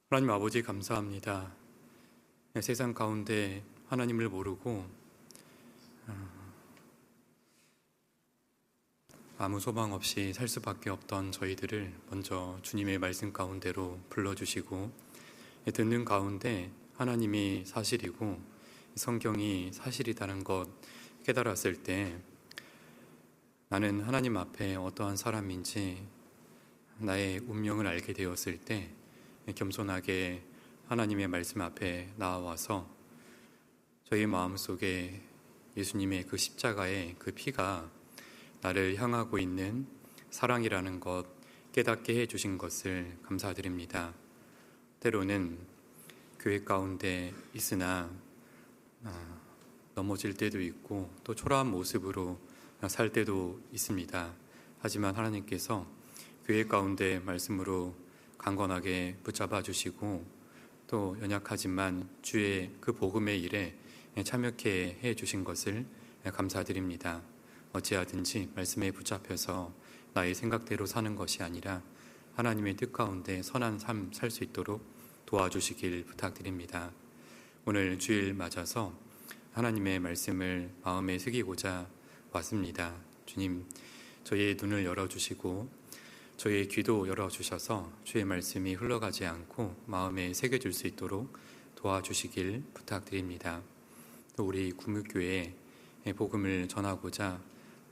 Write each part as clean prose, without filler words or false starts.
하나님 아버지 감사합니다. 세상 가운데 하나님을 모르고 아무 소망 없이 살 수밖에 없던 저희들을 먼저 주님의 말씀 가운데로 불러주시고 듣는 가운데 하나님이 사실이고 성경이 사실이라는 것 깨달았을 때 나는 하나님 앞에 어떠한 사람인지 나의 운명을 알게 되었을 때 겸손하게 하나님의 말씀 앞에 나와서 저희 마음속에 예수님의 그 십자가의 그 피가 나를 향하고 있는 사랑이라는 것 깨닫게 해주신 것을 감사드립니다. 때로는 교회 가운데 있으나 넘어질 때도 있고 또 초라한 모습으로 살 때도 있습니다. 하지만 하나님께서 교회 가운데 말씀으로 강건하게 붙잡아 주시고 또 연약하지만 주의 그 복음의 일에 참여케 해 주신 것을 감사드립니다. 어찌하든지 말씀에 붙잡혀서 나의 생각대로 사는 것이 아니라 하나님의 뜻 가운데 선한 삶 살 수 있도록 도와주시길 부탁드립니다. 오늘 주일 맞아서 하나님의 말씀을 마음에 새기고자 왔습니다. 주님, 저희의 눈을 열어주시고 저희의 귀도 열어주셔서 주의 말씀이 흘러가지 않고 마음에 새겨질 수 있도록 도와주시길 부탁드립니다. 또 우리 구무교회에 복음을 전하고자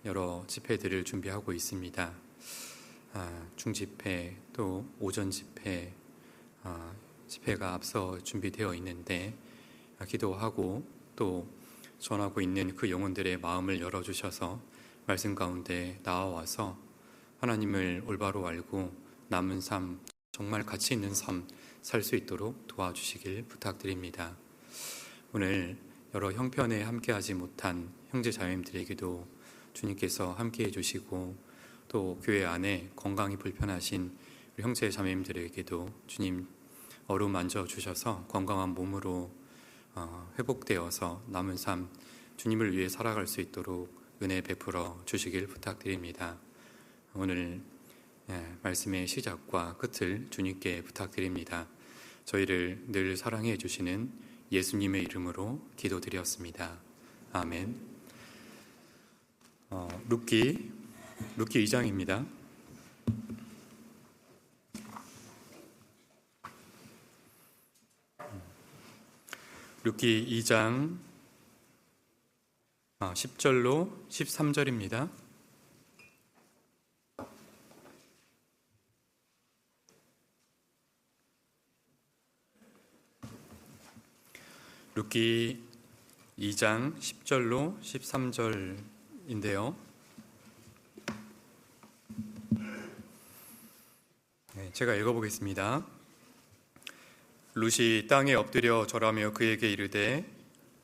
여러 집회들을 준비하고 있습니다. 중집회 또 오전 집회, 집회가 앞서 준비되어 있는데 기도하고 또 전하고 있는 그 영혼들의 마음을 열어주셔서 말씀 가운데 나와서 하나님을 올바로 알고 남은 삶, 정말 가치 있는 삶 살 수 있도록 도와주시길 부탁드립니다. 오늘 여러 형편에 함께하지 못한 형제 자매님들에게도 주님께서 함께해 주시고 또 교회 안에 건강이 불편하신 우리 형제 자매님들에게도 주님 어루만져 주셔서 건강한 몸으로 회복되어서 남은 삶 주님을 위해 살아갈 수 있도록 은혜 베풀어 주시길 부탁드립니다. 오늘 말씀의 시작과 끝을 주님께 부탁드립니다. 저희를 늘 사랑해 주시는 예수님의 이름으로 기도드렸습니다. 아멘. 룻기 2장입니다. 룻기 2장 10절로 13절입니다. 룻기 2장 10절로 13절인데요. 제가 읽어보겠습니다. 룻이 땅에 엎드려 절하며 그에게 이르되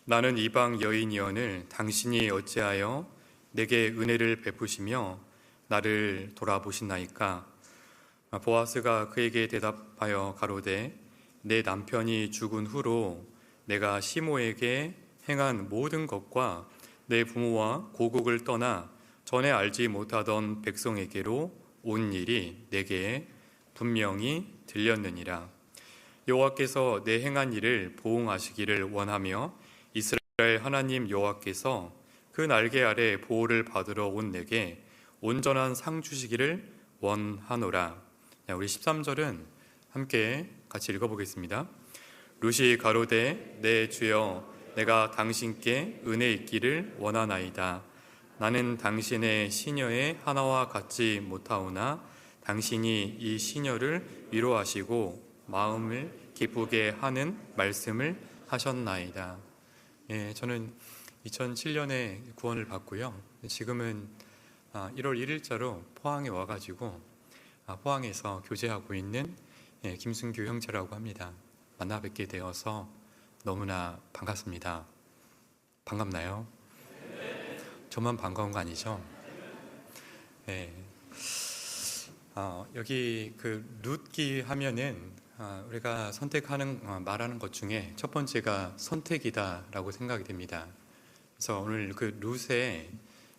나는 이방 여인이언을 당신이 어찌하여 내게 은혜를 베푸시며 나를 돌아보시나이까. 보아스가 그에게 대답하여 가로되 내 남편이 죽은 후로 내가 시모에게 행한 모든 것과 내 부모와 고국을 떠나 전에 알지 못하던 백성에게로 온 일이 내게 분명히 들렸느니라. 여호와께서 내 행한 일을 보응하시기를 원하며 이스라엘 하나님 여호와께서 그 날개 아래 보호를 받으러 온 내게 온전한 상 주시기를 원하노라. 우리 13절은 함께 같이 읽어보겠습니다. 룻이 가로되 내 주여 내가 당신께 은혜 있기를 원하나이다. 나는 당신의 시녀의 하나와 같지 못하오나 당신이 이 시녀를 위로하시고 마음을 기쁘게 하는 말씀을 하셨나이다. 저는 2007년에 구원을 받고요. 지금은 1월 1일자로 포항에 와가지고 포항에서 교제하고 있는 김순규 형제라고 합니다. 만나 뵙게 되어서 너무나 반갑습니다. 반갑나요? 저만 반가운 거 아니죠? 네. 여기 그 룻기 하면은 우리가 선택하는 말하는 것 중에 첫 번째가 선택이다라고 생각이 됩니다. 그래서 오늘 그 룻의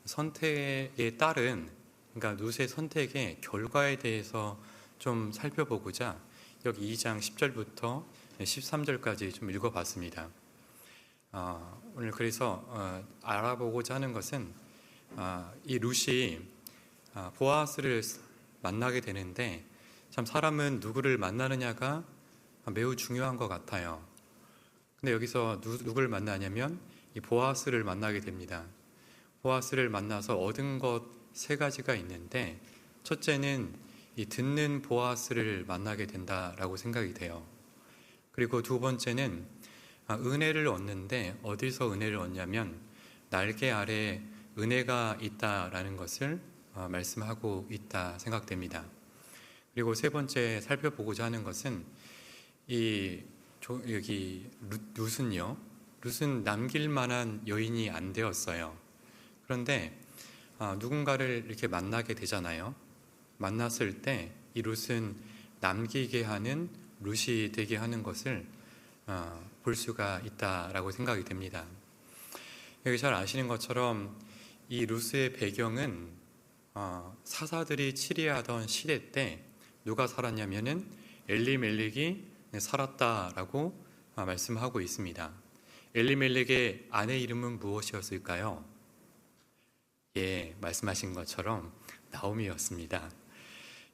선택에 따른, 그러니까 룻의 선택의 결과에 대해서 좀 살펴보고자 여기 2장 10절부터 13절까지 좀 읽어봤습니다. 오늘 그래서 알아보고자 하는 것은 이 룻이 보아스를 만나게 되는데, 참 사람은 누구를 만나느냐가 매우 중요한 것 같아요. 근데 여기서 누구를 만나냐면 이 보아스를 만나게 됩니다. 보아스를 만나서 얻은 것 세 가지가 있는데, 첫째는 이 듣는 보아스를 만나게 된다라고 생각이 돼요. 그리고 두 번째는 은혜를 얻는데, 어디서 은혜를 얻냐면 날개 아래 은혜가 있다라는 것을 말씀하고 있다 생각됩니다. 그리고 세 번째 살펴보고자 하는 것은 여기 룻은 남길 만한 여인이 안 되었어요. 그런데 누군가를 이렇게 만나게 되잖아요. 만났을 때 이 룻은 남기게 하는 룻이 되게 하는 것을 볼 수가 있다라고 생각이 됩니다. 여기 잘 아시는 것처럼 이 룻의 배경은 사사들이 치리하던 시대 때 누가 살았냐면은 엘리멜렉이 살았다라고 말씀하고 있습니다. 엘리멜렉의 아내 이름은 무엇이었을까요? 예, 말씀하신 것처럼 나오미였습니다.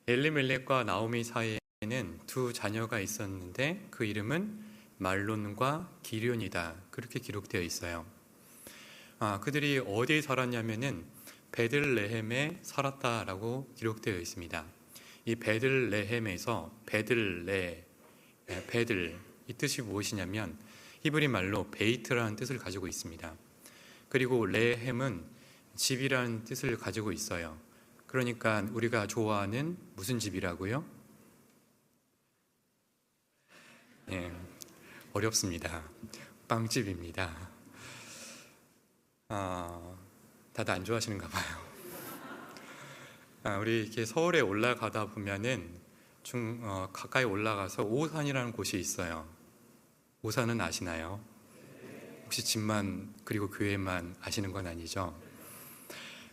엘리멜렉과 나오미 사이에는 두 자녀가 있었는데 그 이름은 말론과 기련이다, 그렇게 기록되어 있어요. 그들이 어디에 살았냐면은 베들레헴에 살았다라고 기록되어 있습니다. 이 베들레헴에서 베들, 이 뜻이 무엇이냐면 히브리 말로 베이트라는 뜻을 가지고 있습니다. 그리고 레헴은 집이라는 뜻을 가지고 있어요. 그러니까 우리가 좋아하는 무슨 집이라고요? 예, 어렵습니다. 빵집입니다. 다들 안 좋아하시는가 봐요. 우리 이렇게 서울에 올라가다 보면은 가까이 올라가서 오산이라는 곳이 있어요. 오산은 아시나요? 혹시 집만 그리고 교회만 아시는 건 아니죠?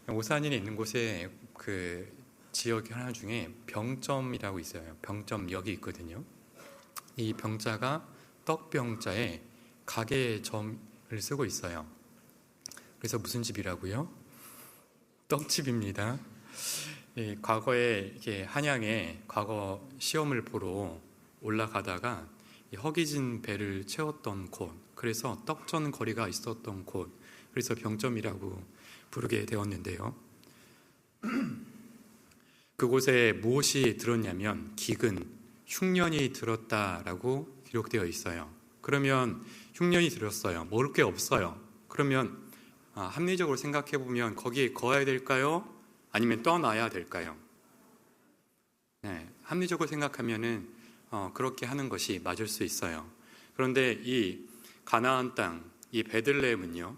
오산이 있는 곳에 그 지역 하나 중에 병점이라고 있어요. 병점역이 있거든요. 이 병자가 떡병자에 가게점을 쓰고 있어요. 그래서 무슨 집이라고요? 떡집입니다. 과거에 이렇게 한양에 과거 시험을 보러 올라가다가 허기진 배를 채웠던 곳, 그래서 떡전 거리가 있었던 곳, 그래서 병점이라고 부르게 되었는데요. 그곳에 무엇이 들었냐면 기근, 흉년이 들었다라고 기록되어 있어요. 그러면 흉년이 들었어요. 먹을 게 없어요. 그러면 합리적으로 생각해 보면 거기에 거해야 될까요? 아니면 떠나야 될까요? 네, 합리적으로 생각하면은 그렇게 하는 것이 맞을 수 있어요. 그런데 이 가나안 땅, 이 베들레헴은요,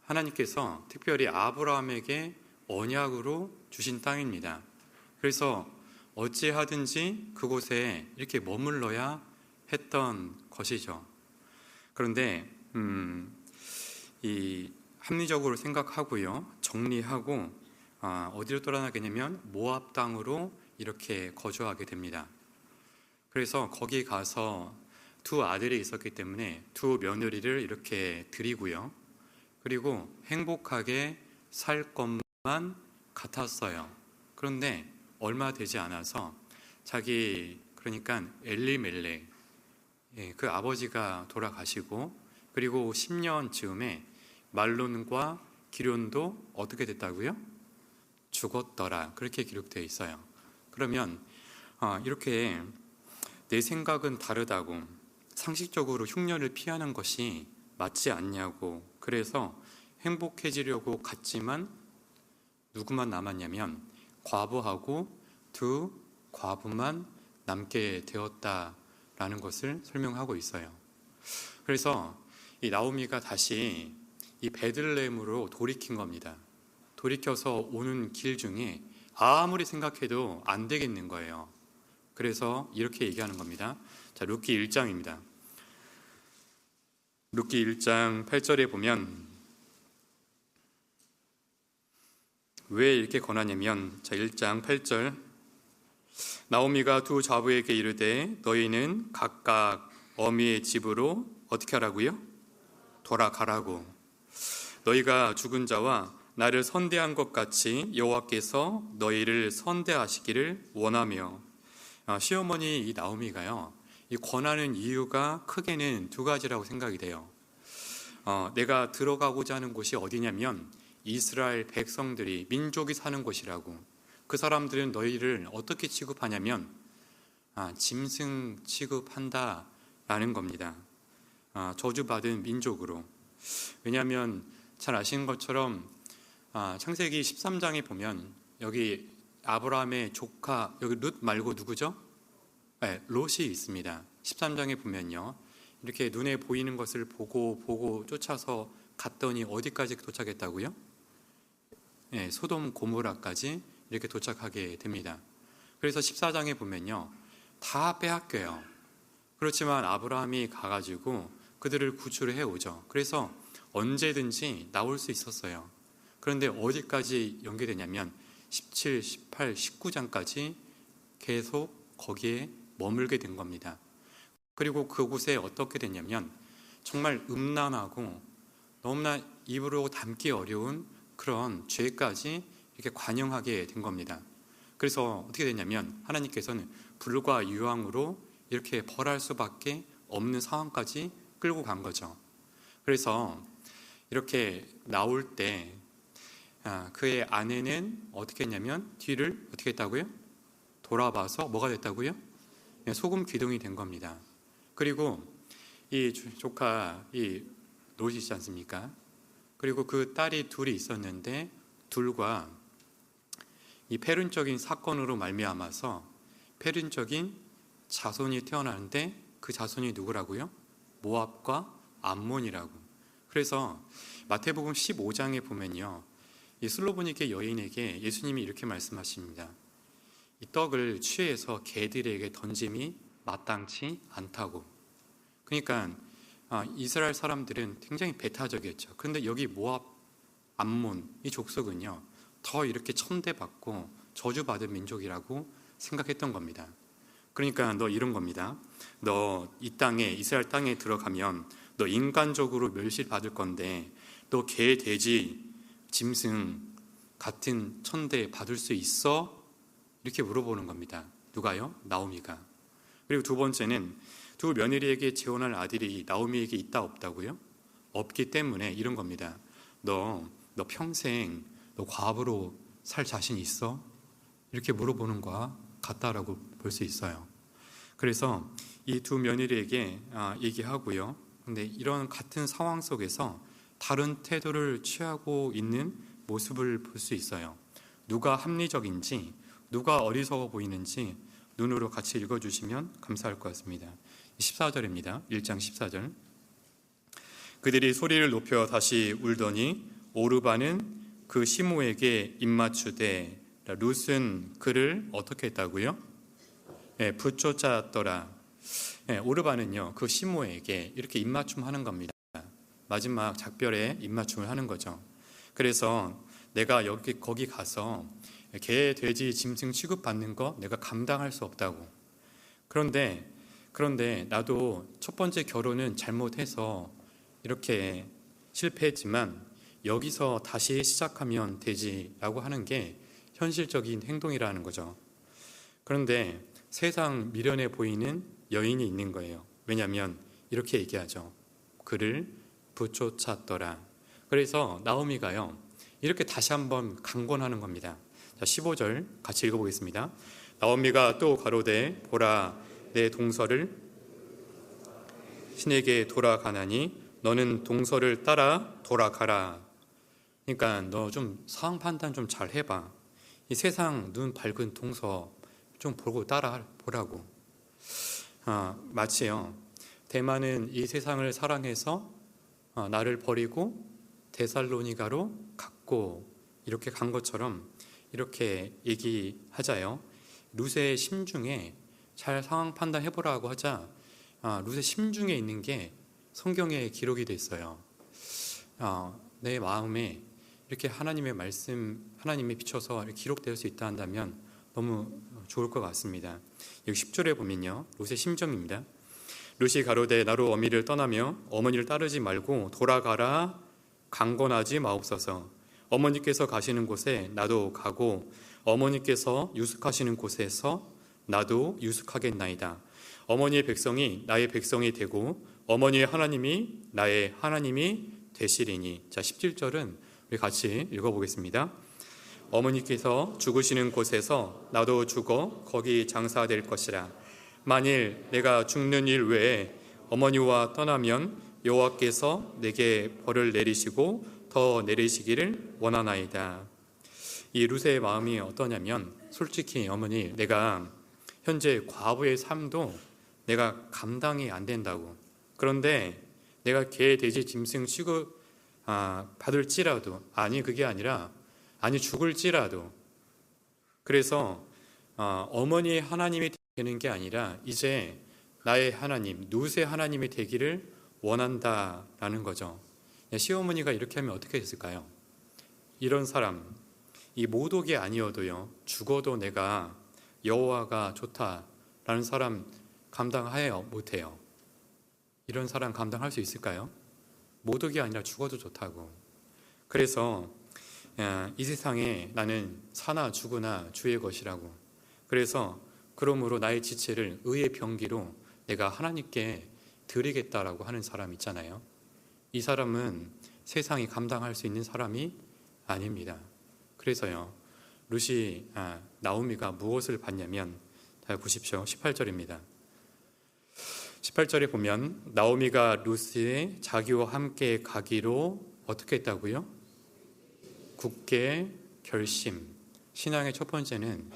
하나님께서 특별히 아브라함에게 언약으로 주신 땅입니다. 그래서 어찌하든지 그곳에 이렇게 머물러야 했던 것이죠. 그런데 이 합리적으로 생각하고요, 정리하고 어디로 떠나게 되냐면 모압 땅으로 이렇게 거주하게 됩니다. 그래서 거기 가서 두 아들이 있었기 때문에 두 며느리를 이렇게 드리고요, 그리고 행복하게 살 것만 같았어요. 그런데 얼마 되지 않아서 그러니까 엘리멜렉, 그 아버지가 돌아가시고, 그리고 10년 즈음에 말론과 기련도 어떻게 됐다고요? 죽었더라, 그렇게 기록되어 있어요. 그러면 이렇게 내 생각은 다르다고, 상식적으로 흉년을 피하는 것이 맞지 않냐고, 그래서 행복해지려고 갔지만 누구만 남았냐면 과부하고 두 과부만 남게 되었다라는 것을 설명하고 있어요. 그래서 이 나오미가 다시 이 베들레헴으로 돌이킨 겁니다. 돌이켜서 오는 길 중에 아무리 생각해도 안 되겠는 거예요. 그래서 이렇게 얘기하는 겁니다. 자, 룻기 1장입니다. 룻기 1장 8절에 보면 왜 이렇게 권하냐면, 자, 1장 8절 나오미가 두 좌부에게 이르되 너희는 각각 어미의 집으로 어떻게 하라고요? 돌아가라고. 너희가 죽은 자와 나를 선대한 것 같이 여호와께서 너희를 선대하시기를 원하며. 시어머니 이 나오미가요, 이 권하는 이유가 크게는 두 가지라고 생각이 돼요. 내가 들어가고자 하는 곳이 어디냐면 이스라엘 백성들이, 민족이 사는 곳이라고. 그 사람들은 너희를 어떻게 취급하냐면 짐승 취급한다라는 겁니다. 저주받은 민족으로. 왜냐하면 잘 아시는 것처럼 창세기 13장에 보면 여기 아브라함의 조카, 여기 룻 말고 누구죠? 네, 롯이 있습니다. 13장에 보면요, 이렇게 눈에 보이는 것을 보고 쫓아서 갔더니 어디까지 도착했다고요? 네, 소돔 고모라까지 이렇게 도착하게 됩니다. 그래서 14장에 보면요, 다 빼앗겨요. 그렇지만 아브라함이 가가지고 그들을 구출을 해오죠. 그래서 언제든지 나올 수 있었어요. 그런데 어디까지 연계되냐면 17, 18, 19장까지 계속 거기에 머물게 된 겁니다. 그리고 그곳에 어떻게 됐냐면 정말 음란하고 너무나 입으로 담기 어려운 그런 죄까지 이렇게 관영하게 된 겁니다. 그래서 어떻게 됐냐면 하나님께서는 불과 유황으로 이렇게 벌할 수밖에 없는 상황까지 끌고 간 거죠. 그래서 이렇게 나올 때 그의 아내는 어떻게 했냐면 뒤를 어떻게 했다고요? 돌아봐서 뭐가 됐다고요? 소금 기둥이 된 겁니다. 그리고 이 조카 이 롯이 있지 않습니까? 그리고 그 딸이 둘이 있었는데 둘과 이 폐륜적인 사건으로 말미암아서 폐륜적인 자손이 태어나는데 그 자손이 누구라고요? 모압과 암몬이라고. 그래서 마태복음 15장에 보면요, 이 슬로보니게 여인에게 예수님이 이렇게 말씀하십니다. 이 떡을 취해서 개들에게 던짐이 마땅치 않다고. 그러니까 이스라엘 사람들은 굉장히 배타적이었죠. 그런데 여기 모압, 암몬 이 족속은요, 더 이렇게 천대받고 저주받은 민족이라고 생각했던 겁니다. 그러니까 너 이런 겁니다. 너 이 땅에, 이스라엘 땅에 들어가면 너 인간적으로 멸시받을 건데 너 개, 돼지, 짐승 같은 천대 받을 수 있어? 이렇게 물어보는 겁니다. 누가요? 나오미가. 그리고 두 번째는 두 며느리에게 재혼할 아들이 나오미에게 있다 없다고요? 없기 때문에 이런 겁니다. 너 평생 너 과부로 살 자신 있어? 이렇게 물어보는 거와 같다라고 볼 수 있어요. 그래서 이 두 며느리에게 얘기하고요. 근데 이런 같은 상황 속에서 다른 태도를 취하고 있는 모습을 볼 수 있어요. 누가 합리적인지, 누가 어리석어 보이는지 눈으로 같이 읽어주시면 감사할 것 같습니다. 14절입니다. 1장 14절. 그들이 소리를 높여 다시 울더니 오르바는 그 시므에게 입맞추되 룻은 그를 어떻게 했다고요? 붙여짰더라. 오르바는요, 그 시므에게 이렇게 입맞춤하는 겁니다. 마지막 작별에 입맞춤을 하는 거죠. 그래서 내가 거기 가서 개, 돼지, 짐승 취급받는 거 내가 감당할 수 없다고. 그런데 나도 첫 번째 결혼은 잘못해서 이렇게 실패했지만 여기서 다시 시작하면 되지라고 하는 게 현실적인 행동이라는 거죠. 그런데 세상 미련해 보이는 여인이 있는 거예요. 왜냐하면 이렇게 얘기하죠. 그를 부쫓았더라. 그래서 나오미가요, 이렇게 다시 한번 강권하는 겁니다. 자, 15절 같이 읽어보겠습니다. 나오미가 또 가로되 보라, 내 동서를 신에게 돌아가나니 너는 동서를 따라 돌아가라. 그러니까 너 좀 상황 판단 좀 잘 해봐. 이 세상 눈 밝은 동서 좀 보고 따라 보라고. 마치요, 대만은 이 세상을 사랑해서 나를 버리고 데살로니가로 갔고 이렇게 간 것처럼 이렇게 얘기하자요. 룻의 심중에 잘 상황 판단해보라고 하자 룻의 심중에 있는 게 성경에 기록이 돼 있어요. 내 마음에 이렇게 하나님의 말씀, 하나님이 비춰서 기록될 수 있다 한다면 너무 좋을 것 같습니다. 여기 10절에 보면요, 롯의 심정입니다. 롯이 가로되 나로 어미를 떠나며 어머니를 따르지 말고 돌아가라 강권하지 마옵소서. 어머니께서 가시는 곳에 나도 가고 어머니께서 유숙하시는 곳에서 나도 유숙하겠나이다. 어머니의 백성이 나의 백성이 되고 어머니의 하나님이 나의 하나님이 되시리니. 자, 17절은 우리 같이 읽어보겠습니다. 어머니께서 죽으시는 곳에서 나도 죽어 거기 장사될 것이라. 만일 내가 죽는 일 외에 어머니와 떠나면 여호와께서 내게 벌을 내리시고 더 내리시기를 원하나이다. 이 룻의 마음이 어떠냐면, 솔직히 어머니, 내가 현재 과부의 삶도 내가 감당이 안 된다고. 그런데 내가 개, 돼지, 짐승 취급 받을지라도, 아니 그게 아니라 아니 죽을지라도, 그래서 어머니의 하나님이 되는 게 아니라 이제 나의 하나님, 룻의 하나님이 되기를 원한다라는 거죠. 시어머니가 이렇게 하면 어떻게 됐을까요? 이런 사람, 이 모독이 아니어도요, 죽어도 내가 여호와가 좋다라는 사람 감당해요? 못해요? 이런 사람 감당할 수 있을까요? 모독이 아니라 죽어도 좋다고. 그래서 이 세상에 나는 사나 죽으나 주의 것이라고. 그래서 그러므로 나의 지체를 의의 병기로 내가 하나님께 드리겠다라고 하는 사람 있잖아요. 이 사람은 세상이 감당할 수 있는 사람이 아닙니다. 그래서요, 룻이 나오미가 무엇을 받냐면, 잘 보십시오. 18절입니다. 18절에 보면 나오미가 룻의 자기와 함께 가기로 어떻게 했다고요? 굳게 결심. 신앙의 첫 번째는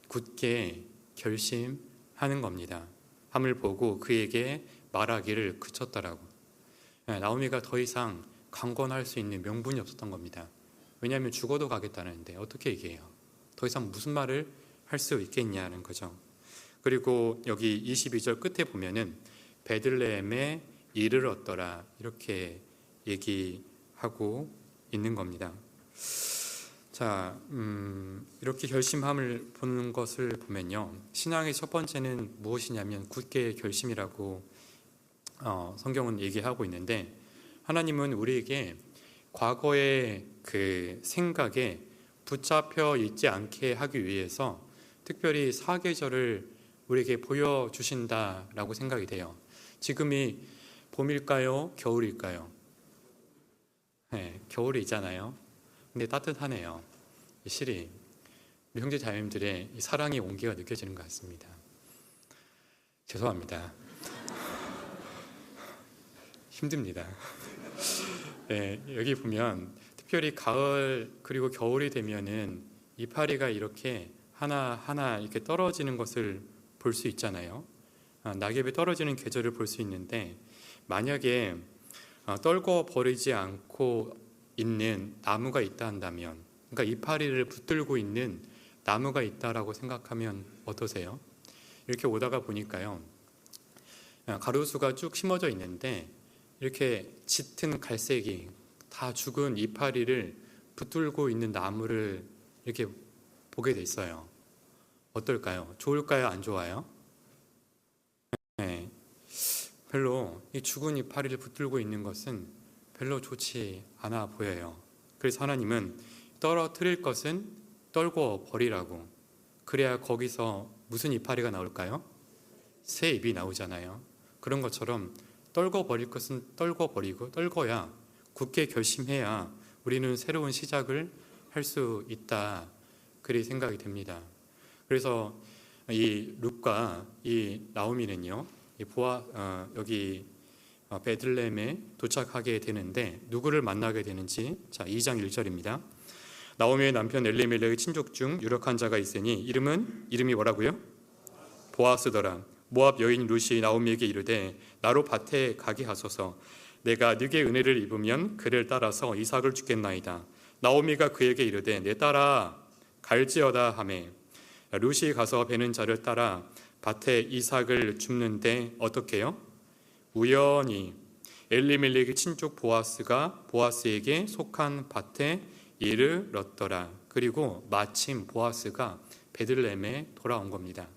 굳게 결심하는 겁니다. 함을 보고 그에게 말하기를 그쳤더라고. 나오미가 더 이상 강권할 수 있는 명분이 없었던 겁니다. 왜냐하면 죽어도 가겠다는데 어떻게 얘기해요? 더 이상 무슨 말을 할 수 있겠냐는 거죠. 그리고 여기 22절 끝에 보면은 베들레헴에 이르렀더라, 이렇게 얘기하고 있는 겁니다. 자, 이렇게 결심함을 보는 것을 보면요, 신앙의 첫 번째는 무엇이냐면 굳게 결심이라고 성경은 얘기하고 있는데, 하나님은 우리에게 과거의 그 생각에 붙잡혀 있지 않게 하기 위해서 특별히 사계절을 우리에게 보여주신다라고 생각이 돼요. 지금이 봄일까요? 겨울일까요? 네, 겨울이잖아요. 근데 따뜻하네요. 실이 우리 형제 자매님들의 사랑의 온기가 느껴지는 것 같습니다. 죄송합니다. 힘듭니다. 네, 여기 보면 특별히 가을 그리고 겨울이 되면은 이파리가 이렇게 하나하나 이렇게 떨어지는 것을 볼 수 있잖아요. 낙엽이 떨어지는 계절을 볼 수 있는데, 만약에 떨궈 버리지 않고 있는 나무가 있다 한다면, 그러니까 이파리를 붙들고 있는 나무가 있다라고 생각하면 어떠세요? 이렇게 오다가 보니까요, 가로수가 쭉 심어져 있는데 이렇게 짙은 갈색이 다 죽은 이파리를 붙들고 있는 나무를 이렇게 보게 돼 있어요. 어떨까요? 좋을까요? 안 좋아요? 네, 별로 이 죽은 이파리를 붙들고 있는 것은 별로 좋지 않아 보여요. 그래서 하나님은 떨어뜨릴 것은 떨궈 버리라고. 그래야 거기서 무슨 이파리가 나올까요? 새 잎이 나오잖아요. 그런 것처럼 떨궈 버릴 것은 떨궈 버리고, 떨궈야, 굳게 결심해야 우리는 새로운 시작을 할 수 있다, 그리 생각이 됩니다. 그래서 이 룻과 이 나오미는요, 여기 베들레헴에 도착하게 되는데 누구를 만나게 되는지, 자, 2장 1절입니다. 나오미의 남편 엘리멜렉의 친족 중 유력한 자가 있으니 이름이 뭐라고요? 보아스더라. 모압 여인 룻이 나오미에게 이르되 나로 밭에 가게 하소서. 내가 네게 은혜를 입으면 그를 따라서 이삭을 주겠나이다. 나오미가 그에게 이르되 내 따라 갈지어다 하매, 룻이 가서 베는 자를 따라 밭에 이삭을 줍는데 어떻게 해요? 우연히 엘리멜렉의 친족 보아스가 보아스에게 속한 밭에 이르렀더라. 그리고 마침 보아스가 베들레헴에 돌아온 겁니다.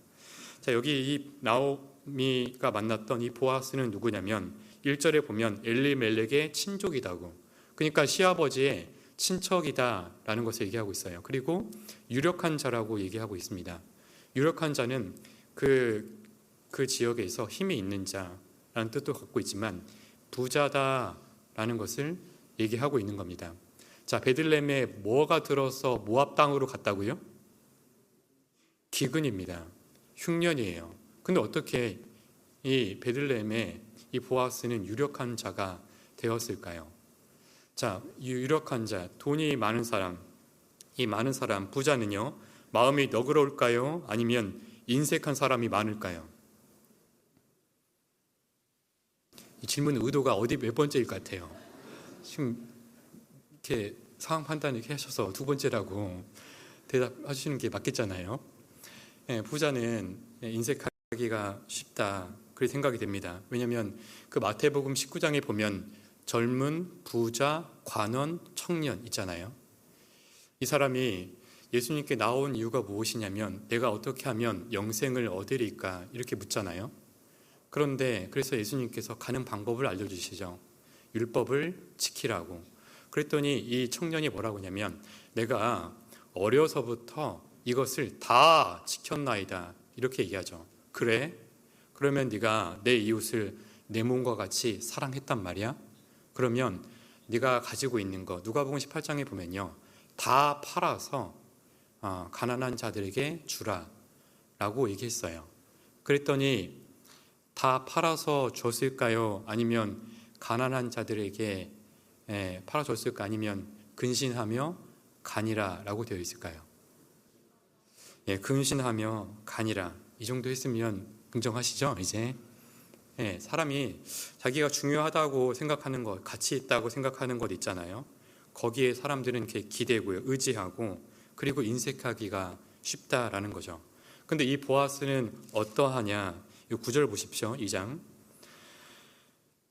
자, 여기 이 나오미가 만났던 이 보아스는 누구냐면 1절에 보면 엘리멜렉의 친족이다고, 그러니까 시아버지의 친척이다라는 것을 얘기하고 있어요. 그리고 유력한 자라고 얘기하고 있습니다. 유력한 자는 그 지역에서 힘이 있는 자라는 뜻도 갖고 있지만 부자다라는 것을 얘기하고 있는 겁니다. 자, 베들레헴에 뭐가 들어서 모압 땅으로 갔다고요? 기근입니다. 흉년이에요. 근데 어떻게 이 베들레헴에 이 보아스는 유력한 자가 되었을까요? 자, 유력한 자, 돈이 많은 사람, 이 많은 사람, 부자는요, 마음이 너그러울까요? 아니면 인색한 사람이 많을까요? 이 질문 의도가 어디 몇 번째일 것 같아요? 지금 이렇게 상황 판단 이렇게 하셔서 두 번째라고 대답하시는 게 맞겠잖아요. 부자는 인색하기가 쉽다, 그렇게 생각이 됩니다. 왜냐하면 그 마태복음 19장에 보면 젊은, 부자, 관원, 청년 있잖아요. 이 사람이 예수님께 나온 이유가 무엇이냐면 내가 어떻게 하면 영생을 얻으리까 이렇게 묻잖아요. 그런데 그래서 예수님께서 가는 방법을 알려주시죠. 율법을 지키라고. 그랬더니 이 청년이 뭐라고 하냐면 내가 어려서부터 이것을 다 지켰나이다 이렇게 얘기하죠. 그래? 그러면 네가 내 이웃을 내 몸과 같이 사랑했단 말이야? 그러면 네가 가지고 있는 거 누가복음 18장에 보면요, 다 팔아서 가난한 자들에게 주라 라고 얘기했어요. 그랬더니 다 팔아서 줬을까요? 아니면 가난한 자들에게 팔아줬을까? 아니면 근신하며 가니라 라고 되어 있을까요? 근신하며 가니라, 이 정도 했으면 긍정하시죠? 이제 사람이 자기가 중요하다고 생각하는 것, 가치 있다고 생각하는 것 있잖아요. 거기에 사람들은 이렇게 기대고요, 의지하고, 그리고 인색하기가 쉽다라는 거죠. 근데 이 보아스는 어떠하냐? 이 9절 보십시오. 2장.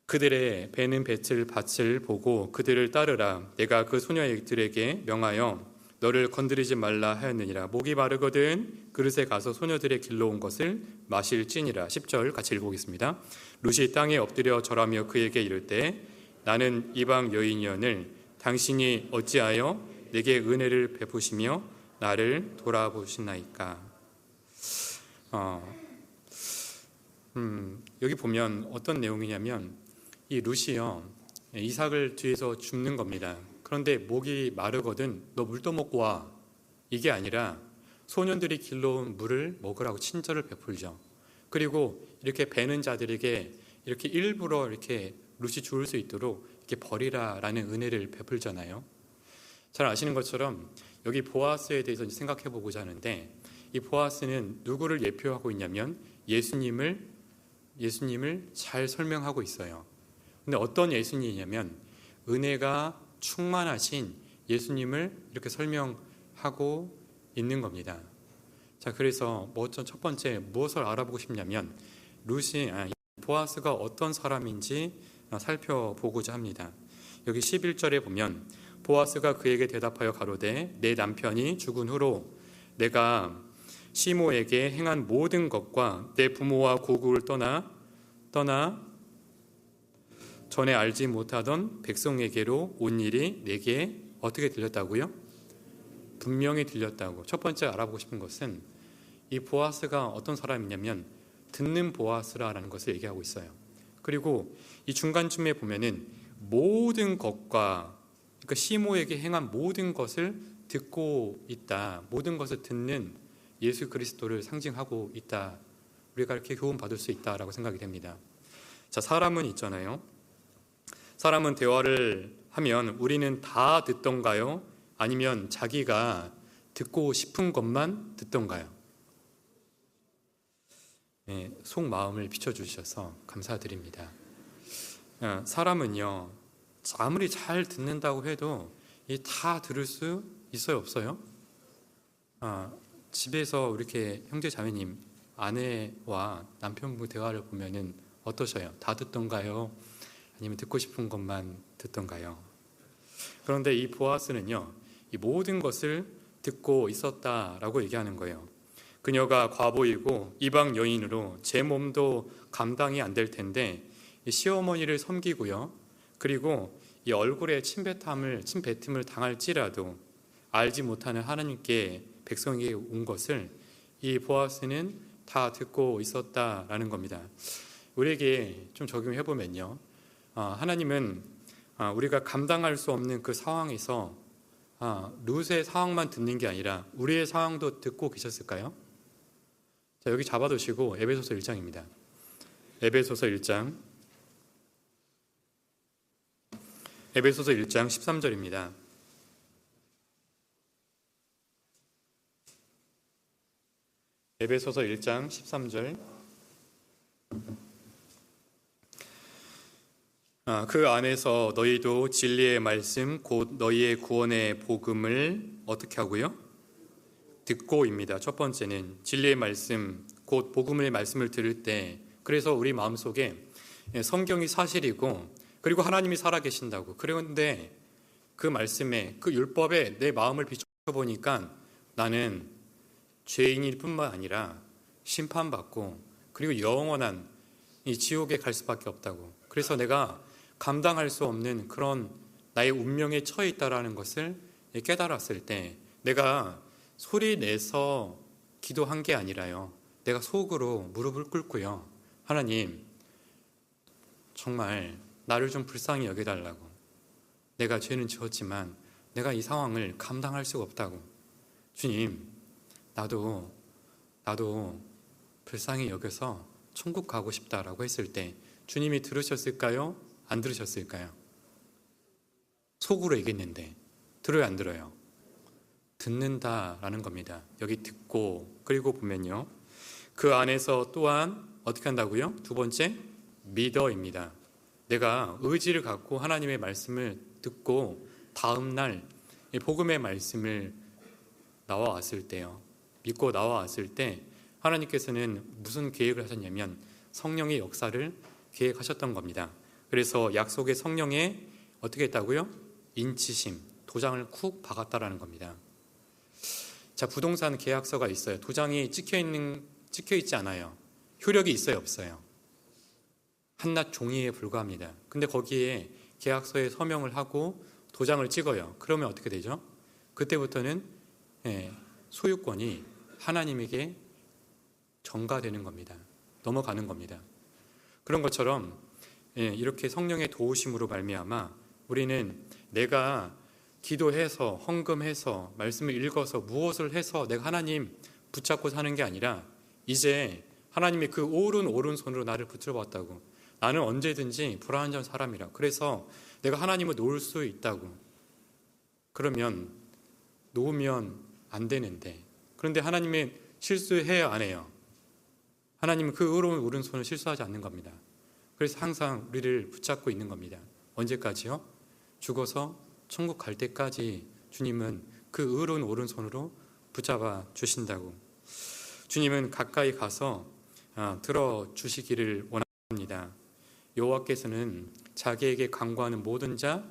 그들의 배는 뱉을 밭을 보고 그들을 따르라. 내가 그 소녀들에게 명하여 너를 건드리지 말라 하였느니라. 목이 마르거든 그릇에 가서 소녀들의 길로 온 것을 마실지니라. 10절 같이 읽어보겠습니다. 룻이 땅에 엎드려 절하며 그에게 이를 때 나는 이방 여인이언을 당신이 어찌하여 내게 은혜를 베푸시며 나를 돌아보시나이까. 여기 보면 어떤 내용이냐면 이 룻이요, 이삭을 뒤에서 줍는 겁니다. 그런데 목이 마르거든 너 물 떠먹고 와, 이게 아니라 소년들이 길러온 물을 먹으라고 친절을 베풀죠. 그리고 이렇게 배는 자들에게 이렇게 일부러 이렇게 룻이 죽을 수 있도록 이렇게 버리라라는 은혜를 베풀잖아요. 잘 아시는 것처럼 여기 보아스에 대해서 생각해 보고자 하는데, 이 보아스는 누구를 예표하고 있냐면 예수님을 잘 설명하고 있어요. 근데 어떤 예수님이냐면 은혜가 충만하신 예수님을 이렇게 설명하고 있는 겁니다. 자, 그래서 첫 번째 무엇을 알아보고 싶냐면 보아스가 어떤 사람인지 살펴보고자 합니다. 여기 11절에 보면 보아스가 그에게 대답하여 가로되 내 남편이 죽은 후로 내가 시모에게 행한 모든 것과 내 부모와 고국을 떠나 전에 알지 못하던 백성에게로 온 일이 내게 어떻게 들렸다고요? 분명히 들렸다고. 첫 번째 알아보고 싶은 것은 이 보아스가 어떤 사람이냐면 듣는 보아스라는 것을 얘기하고 있어요. 그리고 이 중간쯤에 보면은 모든 것과, 그러니까 시모에게 행한 모든 것을 듣고 있다, 모든 것을 듣는 예수 그리스도를 상징하고 있다, 우리가 이렇게 교훈 받을 수 있다라고 생각이 됩니다. 자, 사람은 있잖아요. 사람은 대화를 하면 우리는 다 듣던가요? 아니면 자기가 듣고 싶은 것만 듣던가요? 속마음을 비춰주셔서 감사드립니다. 사람은요, 아무리 잘 듣는다고 해도 다 들을 수 있어요, 없어요? 집에서 이렇게 형제 자매님, 아내와 남편분 대화를 보면은 어떠셔요? 다 듣던가요? 아니면 듣고 싶은 것만 듣던가요? 그런데 이 보아스는요, 이 모든 것을 듣고 있었다라고 얘기하는 거예요. 그녀가 과부이고 이방 여인으로 제 몸도 감당이 안 될 텐데 이 시어머니를 섬기고요. 그리고 이 얼굴에 침뱉음을 당할지라도 알지 못하는 하나님께 백성에게 온 것을 이 보아스는 다 듣고 있었다라는 겁니다. 우리에게 좀 적용해 보면요, 하나님은 우리가 감당할 수 없는 그 상황에서 룻의 상황만 듣는 게 아니라 우리의 상황도 듣고 계셨을까요? 자, 여기 잡아두시고 에베소서 1장입니다. 에베소서 1장 13절입니다. 에베소서 1장 13절. 그 안에서 너희도 진리의 말씀 곧 너희의 구원의 복음을 어떻게 하고요? 듣고입니다. 첫 번째는 진리의 말씀 곧 복음의 말씀을 들을 때, 그래서 우리 마음속에 성경이 사실이고 그리고 하나님이 살아계신다고, 그런데 그 말씀에 그 율법에 내 마음을 비춰보니까 나는 죄인일 뿐만 아니라 심판받고 그리고 영원한 이 지옥에 갈 수밖에 없다고, 그래서 내가 감당할 수 없는 그런 나의 운명에 처해 있다라는 것을 깨달았을 때 내가 소리 내서 기도한 게 아니라요, 내가 속으로 무릎을 꿇고요, 하나님 정말 나를 좀 불쌍히 여겨달라고, 내가 죄는 지었지만 내가 이 상황을 감당할 수가 없다고, 주님 나도 불쌍히 여겨서 천국 가고 싶다라고 했을 때 주님이 들으셨을까요? 안 들으셨을까요? 속으로 얘기했는데 들어요, 안 들어요? 듣는다라는 겁니다. 여기 듣고, 그리고 보면요, 그 안에서 또한 어떻게 한다고요? 두 번째, 믿어입니다. 내가 의지를 갖고 하나님의 말씀을 듣고 다음 날 복음의 말씀을 나와왔을 때요, 믿고 나와왔을 때 하나님께서는 무슨 계획을 하셨냐면 성령의 역사를 계획하셨던 겁니다. 그래서 약속의 성령에 어떻게 했다고요? 인치심, 도장을 쿡 박았다라는 겁니다. 자, 부동산 계약서가 있어요. 도장이 찍혀 있지 않아요. 효력이 있어요, 없어요? 한낱 종이에 불과합니다. 근데 거기에 계약서에 서명을 하고 도장을 찍어요. 그러면 어떻게 되죠? 그때부터는 소유권이 하나님에게 전가되는 겁니다. 넘어가는 겁니다. 그런 것처럼 이렇게 성령의 도우심으로 말미암아 우리는 내가 기도해서 헌금해서 말씀을 읽어서 무엇을 해서 내가 하나님 붙잡고 사는 게 아니라 이제 하나님이 그 오른손으로 나를 붙잡았다고, 나는 언제든지 불완전 사람이라, 그래서 내가 하나님을 놓을 수 있다고. 그러면 놓으면 안 되는데, 그런데 하나님이 실수해야 안 해요? 하나님은 그 의로운 오른손을 실수하지 않는 겁니다. 그래서 항상 우리를 붙잡고 있는 겁니다. 언제까지요? 죽어서 천국 갈 때까지 주님은 그 의로운 오른손으로 붙잡아 주신다고. 주님은 가까이 가서 들어주시기를 원합니다. 여호와께서는 자기에게 간구하는 모든 자,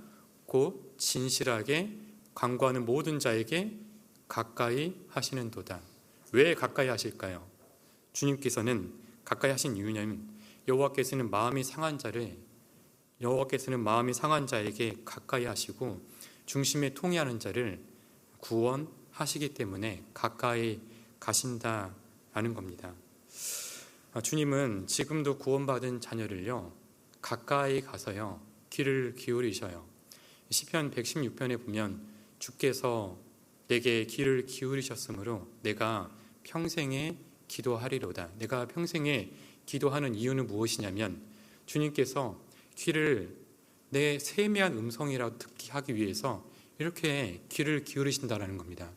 곧 진실하게 간구하는 모든 자에게 가까이 하시는도다. 왜 가까이 하실까요? 주님께서는 가까이 하신 이유는 여호와께서는 마음이 상한 자에게 가까이 하시고 중심에 통해하는 자를 구원하시기 때문에 가까이 가신다라는 겁니다. 주님은 지금도 구원받은 자녀를요, 가까이 가서요, 귀를 기울이셔요. 시편 116편에 보면 주께서 내게 귀를 기울이셨으므로 내가 평생에 기도하리로다. 내가 평생에 기도하는 이유는 무엇이냐면 주님께서 귀를 내 세미한 음성이라도 듣게 하기 위해서 이렇게 귀를 기울이신다는 겁니다.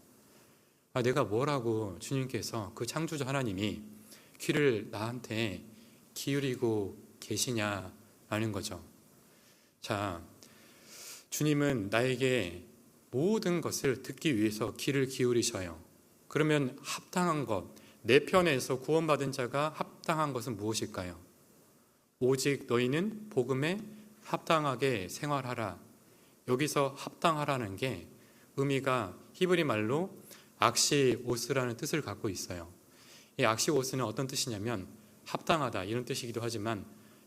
내가 뭐라고 주님께서, 그 창조자 하나님이 귀를 나한테 기울이고 계시냐라는 거죠. 자, 주님은 나에게 모든 것을 듣기 위해서 귀를 기울이셔요. 그러면 합당한 것, 내 편에서 구원받은 자가 합당한 것은 무엇일까요? 오직 너희는 복음에 합당하게 생활하라. 여기서 합당하라는 게 의미가 히브리 말로 악시 오스라는 뜻을 갖고 있어요. 이 악시오스는 어떤 뜻이냐면 합당하다 이런 뜻이기도 하지만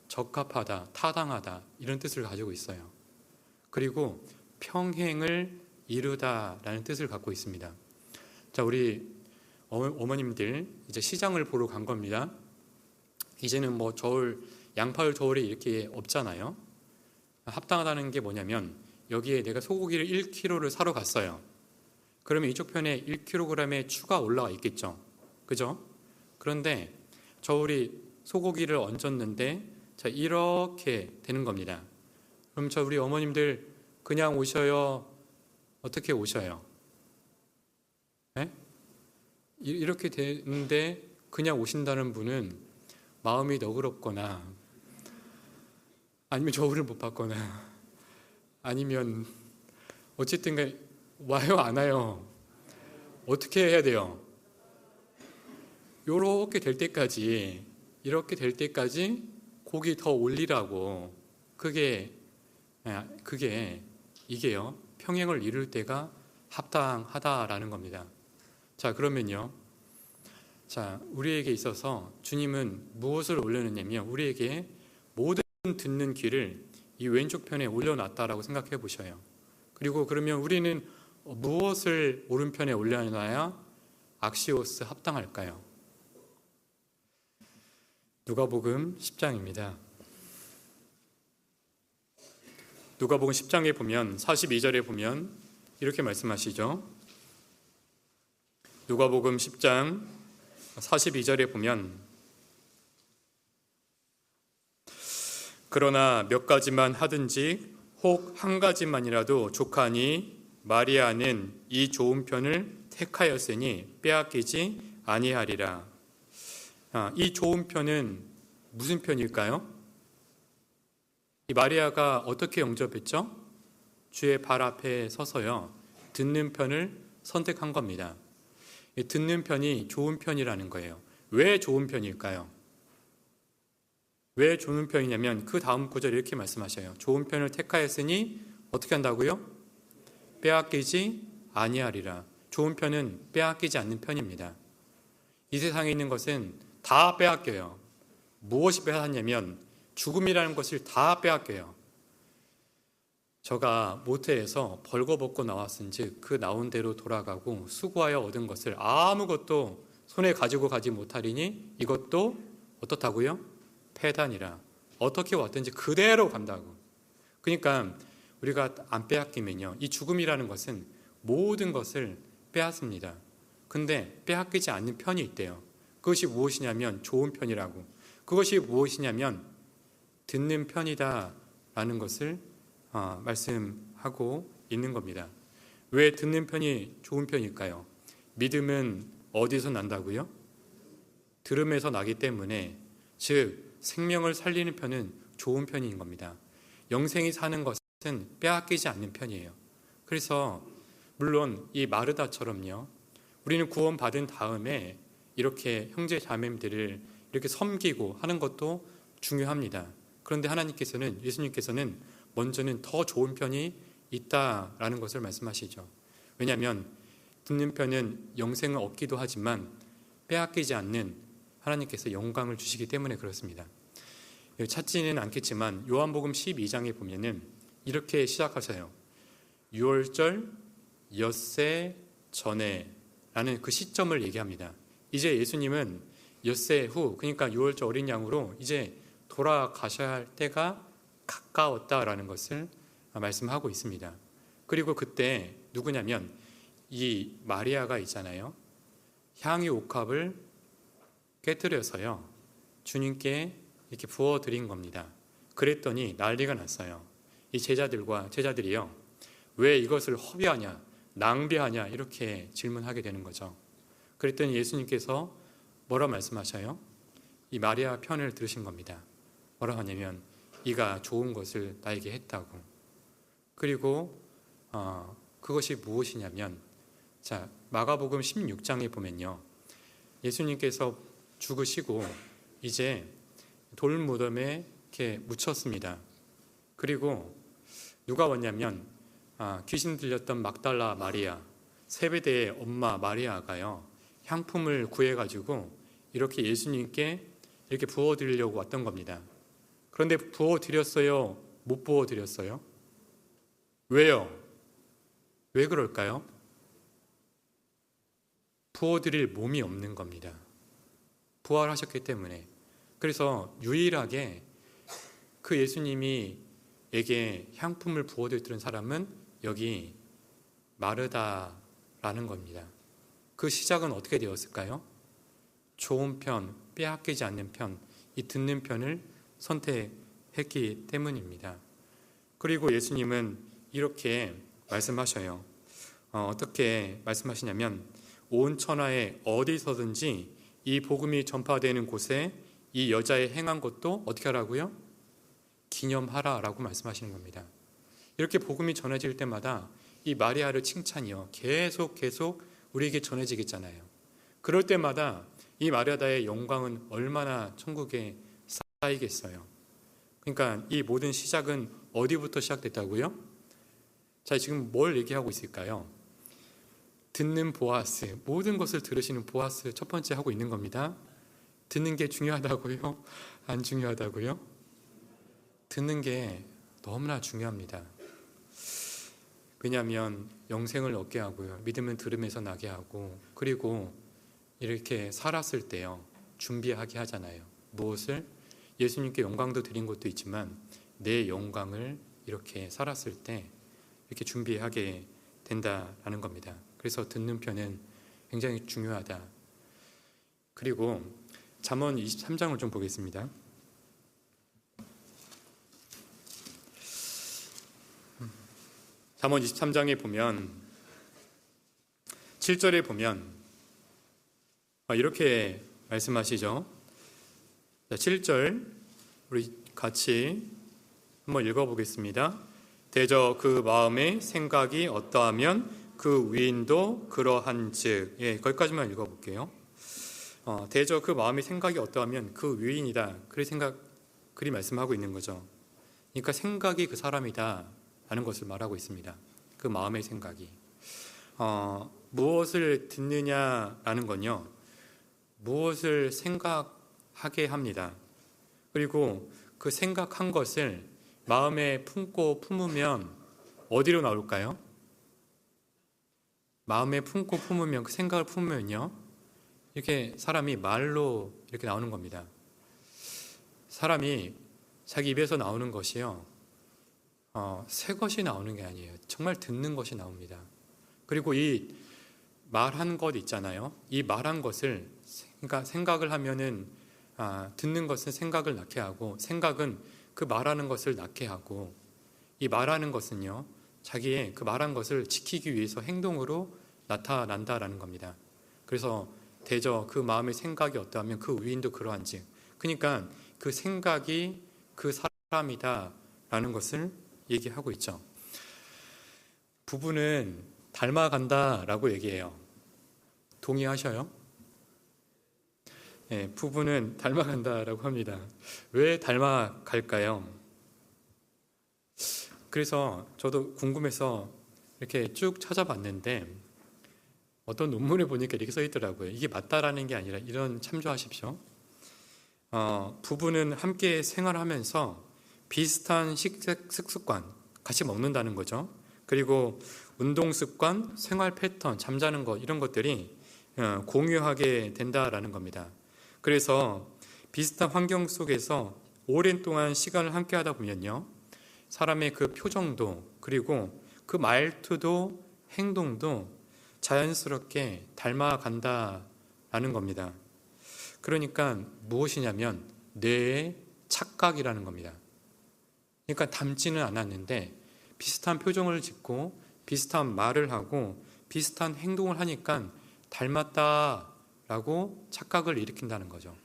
적합하다, 타당하다 이런 뜻을 가지고 있어요. 그리고 평행을 이루다라는 뜻을 갖고 있습니다. 자, 우리 어머님들 이제 시장을 보러 간 겁니다. 이제는 뭐 양파를 저울에 이렇게 없잖아요. 합당하다는 게 뭐냐면 여기에 내가 소고기를 1kg를 사러 갔어요. 그러면 이쪽 편에 1kg의 추가 올라가 있겠죠. 그죠? 그런데 저울이 소고기를 얹었는데 자, 이렇게 되는 겁니다. 그럼 우리 어머님들 그냥 오셔요? 어떻게 오셔요? 네? 이렇게 되는데 그냥 오신다는 분은 마음이 너그럽거나 아니면 저울을 못 봤거나 아니면 어쨌든 간에 와요 안 와요? 어떻게 해야 돼요? 이렇게 될 때까지 고기 더 올리라고 이게요 평행을 이룰 때가 합당하다라는 겁니다. 자, 그러면요, 자, 우리에게 있어서 주님은 무엇을 올려놓냐면 우리에게 모든 듣는 귀를 이 왼쪽 편에 올려놨다라고 생각해 보셔요. 그리고 그러면 우리는 무엇을 오른편에 올려놔야 악시오스 합당할까요? 누가복음 10장입니다. 누가복음 10장에 보면 42절에 보면 이렇게 말씀하시죠. 누가복음 10장 42절에 보면 그러나 몇 가지만 하든지 혹 한 가지만이라도 족하니 마리아는 이 좋은 편을 택하였으니 빼앗기지 아니하리라. 이 좋은 편은 무슨 편일까요? 이 마리아가 어떻게 영접했죠? 주의 발 앞에 서서요 듣는 편을 선택한 겁니다. 듣는 편이 좋은 편이라는 거예요. 왜 좋은 편일까요? 왜 좋은 편이냐면 그 다음 구절에 이렇게 말씀하셔요. 좋은 편을 택하였으니 어떻게 한다고요? 빼앗기지 아니하리라. 좋은 편은 빼앗기지 않는 편입니다. 이 세상에 있는 것은 다 빼앗겨요. 무엇이 빼앗냐면 죽음이라는 것을 다 빼앗겨요. 저가 모태에서 벌거벗고 나왔은즉 그 나온 대로 돌아가고 수고하여 얻은 것을 아무것도 손에 가지고 가지 못하리니 이것도 어떻다고요? 패단이라. 어떻게 왔든지 그대로 간다고. 그러니까 우리가 안 빼앗기면요, 이 죽음이라는 것은 모든 것을 빼앗습니다. 근데 빼앗기지 않는 편이 있대요. 그것이 무엇이냐면 좋은 편이라고. 그것이 무엇이냐면 듣는 편이다 라는 것을 말씀하고 있는 겁니다. 왜 듣는 편이 좋은 편일까요? 믿음은 어디서 난다고요? 들음에서 나기 때문에, 즉 생명을 살리는 편은 좋은 편인 겁니다. 영생이 사는 것은 빼앗기지 않는 편이에요. 그래서 물론 이 마르다처럼요, 우리는 구원받은 다음에 이렇게 형제 자매들을 이렇게 섬기고 하는 것도 중요합니다. 그런데 예수님께서는 먼저는 더 좋은 편이 있다라는 것을 말씀하시죠. 왜냐하면 듣는 편은 영생을 얻기도 하지만 빼앗기지 않는 하나님께서 영광을 주시기 때문에 그렇습니다. 찾지는 않겠지만 요한복음 12장에 보면은 이렇게 시작하셔요. 6월절 엿새 전에 라는 그 시점을 얘기합니다. 이제 예수님은 엿새 후, 그러니까 6월절 어린 양으로 이제 돌아가셔야 할 때가 가까웠다라는 것을 말씀하고 있습니다. 그리고 그때 누구냐면 이 마리아가 있잖아요. 향유 옥합을 깨뜨려서요 주님께 이렇게 부어드린 겁니다. 그랬더니 난리가 났어요. 이 제자들이요 왜 이것을 허비하냐, 낭비하냐 이렇게 질문하게 되는 거죠. 그랬더니 예수님께서 뭐라 말씀하셔요? 이 마리아 편을 들으신 겁니다. 뭐라 하냐면 이가 좋은 것을 나에게 했다고. 그리고 그것이 무엇이냐면, 자, 마가복음 16장에 보면요 예수님께서 죽으시고 이제 돌무덤에 이렇게 묻혔습니다. 그리고 누가 왔냐면 귀신 들렸던 막달라 마리아, 세베대의 엄마 마리아가요 향품을 구해가지고 이렇게 예수님께 이렇게 부어드리려고 왔던 겁니다. 그런데 부어드렸어요? 못 부어드렸어요? 왜요? 왜 그럴까요? 부어드릴 몸이 없는 겁니다. 부활하셨기 때문에. 그래서 유일하게 그 예수님이 에게 향품을 부어드렸던 사람은 여기 마르다라는 겁니다. 그 시작은 어떻게 되었을까요? 좋은 편, 빼앗기지 않는 편, 이 듣는 편을 선택했기 때문입니다. 그리고 예수님은 이렇게 말씀하셔요. 어떻게 말씀하시냐면 온 천하에 어디서든지 이 복음이 전파되는 곳에 이 여자의 행한 것도 어떻게 하라고요? 기념하라라고 말씀하시는 겁니다. 이렇게 복음이 전해질 때마다 이 마리아를 칭찬이요 계속 우리에게 전해지겠잖아요. 그럴 때마다 이 마리아다의 영광은 얼마나 천국에 쌓이겠어요. 그러니까 이 모든 시작은 어디부터 시작됐다고요? 자, 지금 뭘 얘기하고 있을까요? 듣는 보아스, 모든 것을 들으시는 보아스 첫 번째 하고 있는 겁니다. 듣는 게 중요하다고요? 안 중요하다고요? 듣는 게 너무나 중요합니다. 왜냐하면 영생을 얻게 하고요. 믿음은 들음에서 나게 하고, 그리고 이렇게 살았을 때요, 준비하게 하잖아요. 무엇을? 예수님께 영광도 드린 것도 있지만 내 영광을 이렇게 살았을 때 이렇게 준비하게 된다라는 겁니다. 그래서 듣는 편은 굉장히 중요하다. 그리고 잠언 23장을 좀 보겠습니다. 잠언 23장에 보면 7절에 보면 이렇게 말씀하시죠. 7절 우리 같이 한번 읽어보겠습니다. 대저 그 마음의 생각이 어떠하면 그 위인도 그러한즉. 거기까지만 읽어볼게요. 대저 그 마음의 생각이 어떠하면 그 위인이다. 그리 말씀하고 있는 거죠. 그러니까 생각이 그 사람이다 라는 것을 말하고 있습니다. 그 마음의 생각이. 무엇을 듣느냐라는 건요, 무엇을 생각하게 합니다. 그리고 그 생각한 것을 마음에 품고 품으면 어디로 나올까요? 마음에 품고 품으면, 그 생각을 품으면요, 이렇게 사람이 말로 이렇게 나오는 겁니다. 사람이 자기 입에서 나오는 것이요, 새 것이 나오는 게 아니에요. 정말 듣는 것이 나옵니다. 그리고 이 말한 것 있잖아요. 이 말한 것을, 그러니까 생각을 하면은 듣는 것은 생각을 낳게 하고, 생각은 그 말하는 것을 낳게 하고, 이 말하는 것은요, 자기의 그 말한 것을 지키기 위해서 행동으로 나타난다라는 겁니다. 그래서 대저 그 마음의 생각이 어떠하면 그 위인도 그러한즉. 그러니까 그 생각이 그 사람이다라는 것을 얘기하고 있죠. 부부는 닮아간다라고 얘기해요. 동의하셔요? 네, 부부는 닮아간다라고 합니다. 왜 닮아갈까요? 그래서 저도 궁금해서 이렇게 쭉 찾아봤는데 어떤 논문을 보니까 이렇게 써 있더라고요. 이게 맞다라는 게 아니라 이런 참조하십시오. 부부는 함께 생활하면서 비슷한 식습관, 같이 먹는다는 거죠. 그리고 운동 습관, 생활 패턴, 잠자는 것, 이런 것들이 공유하게 된다라는 겁니다. 그래서 비슷한 환경 속에서 오랜 동안 시간을 함께 하다 보면요, 사람의 그 표정도, 그리고 그 말투도, 행동도 자연스럽게 닮아간다라는 겁니다. 그러니까 무엇이냐면 뇌의 착각이라는 겁니다. 그러니까 닮지는 않았는데 비슷한 표정을 짓고 비슷한 말을 하고 비슷한 행동을 하니까 닮았다라고 착각을 일으킨다는 거죠.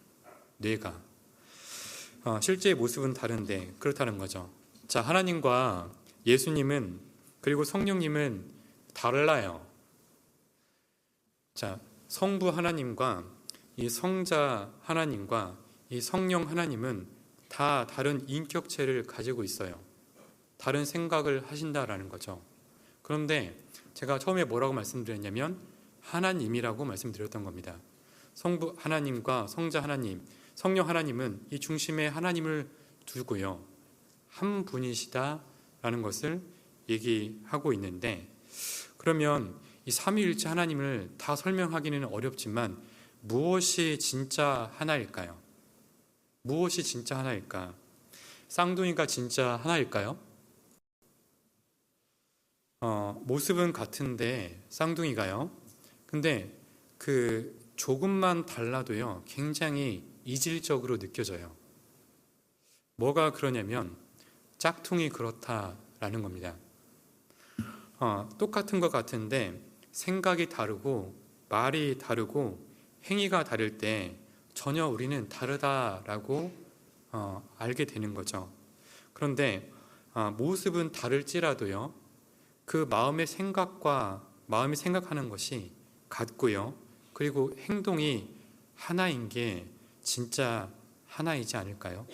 뇌가. 실제의 모습은 다른데 그렇다는 거죠. 자, 하나님과 예수님은, 그리고 성령님은 달라요. 자, 성부 하나님과 이 성자 하나님과 이 성령 하나님은 다 다른 인격체를 가지고 있어요. 다른 생각을 하신다라는 거죠. 그런데 제가 처음에 뭐라고 말씀드렸냐면 하나님이라고 말씀드렸던 겁니다. 성부 하나님과 성자 하나님, 성령 하나님은 이 중심에 하나님을 두고요, 한 분이시다라는 것을 얘기하고 있는데, 그러면 이 삼위일체 하나님을 다 설명하기는 어렵지만 무엇이 진짜 하나일까요? 무엇이 진짜 하나일까? 쌍둥이가 진짜 하나일까요? 모습은 같은데 쌍둥이가요. 근데 그 조금만 달라도요, 굉장히 이질적으로 느껴져요. 뭐가 그러냐면 짝퉁이 그렇다라는 겁니다. 똑같은 것 같은데 생각이 다르고 말이 다르고 행위가 다를 때 전혀 우리는 다르다라고 알게 되는 거죠. 그런데 모습은 다를지라도요, 그 마음의 생각하는 것이 같고요, 그리고 행동이 하나인 게 진짜 하나이지 않을까요?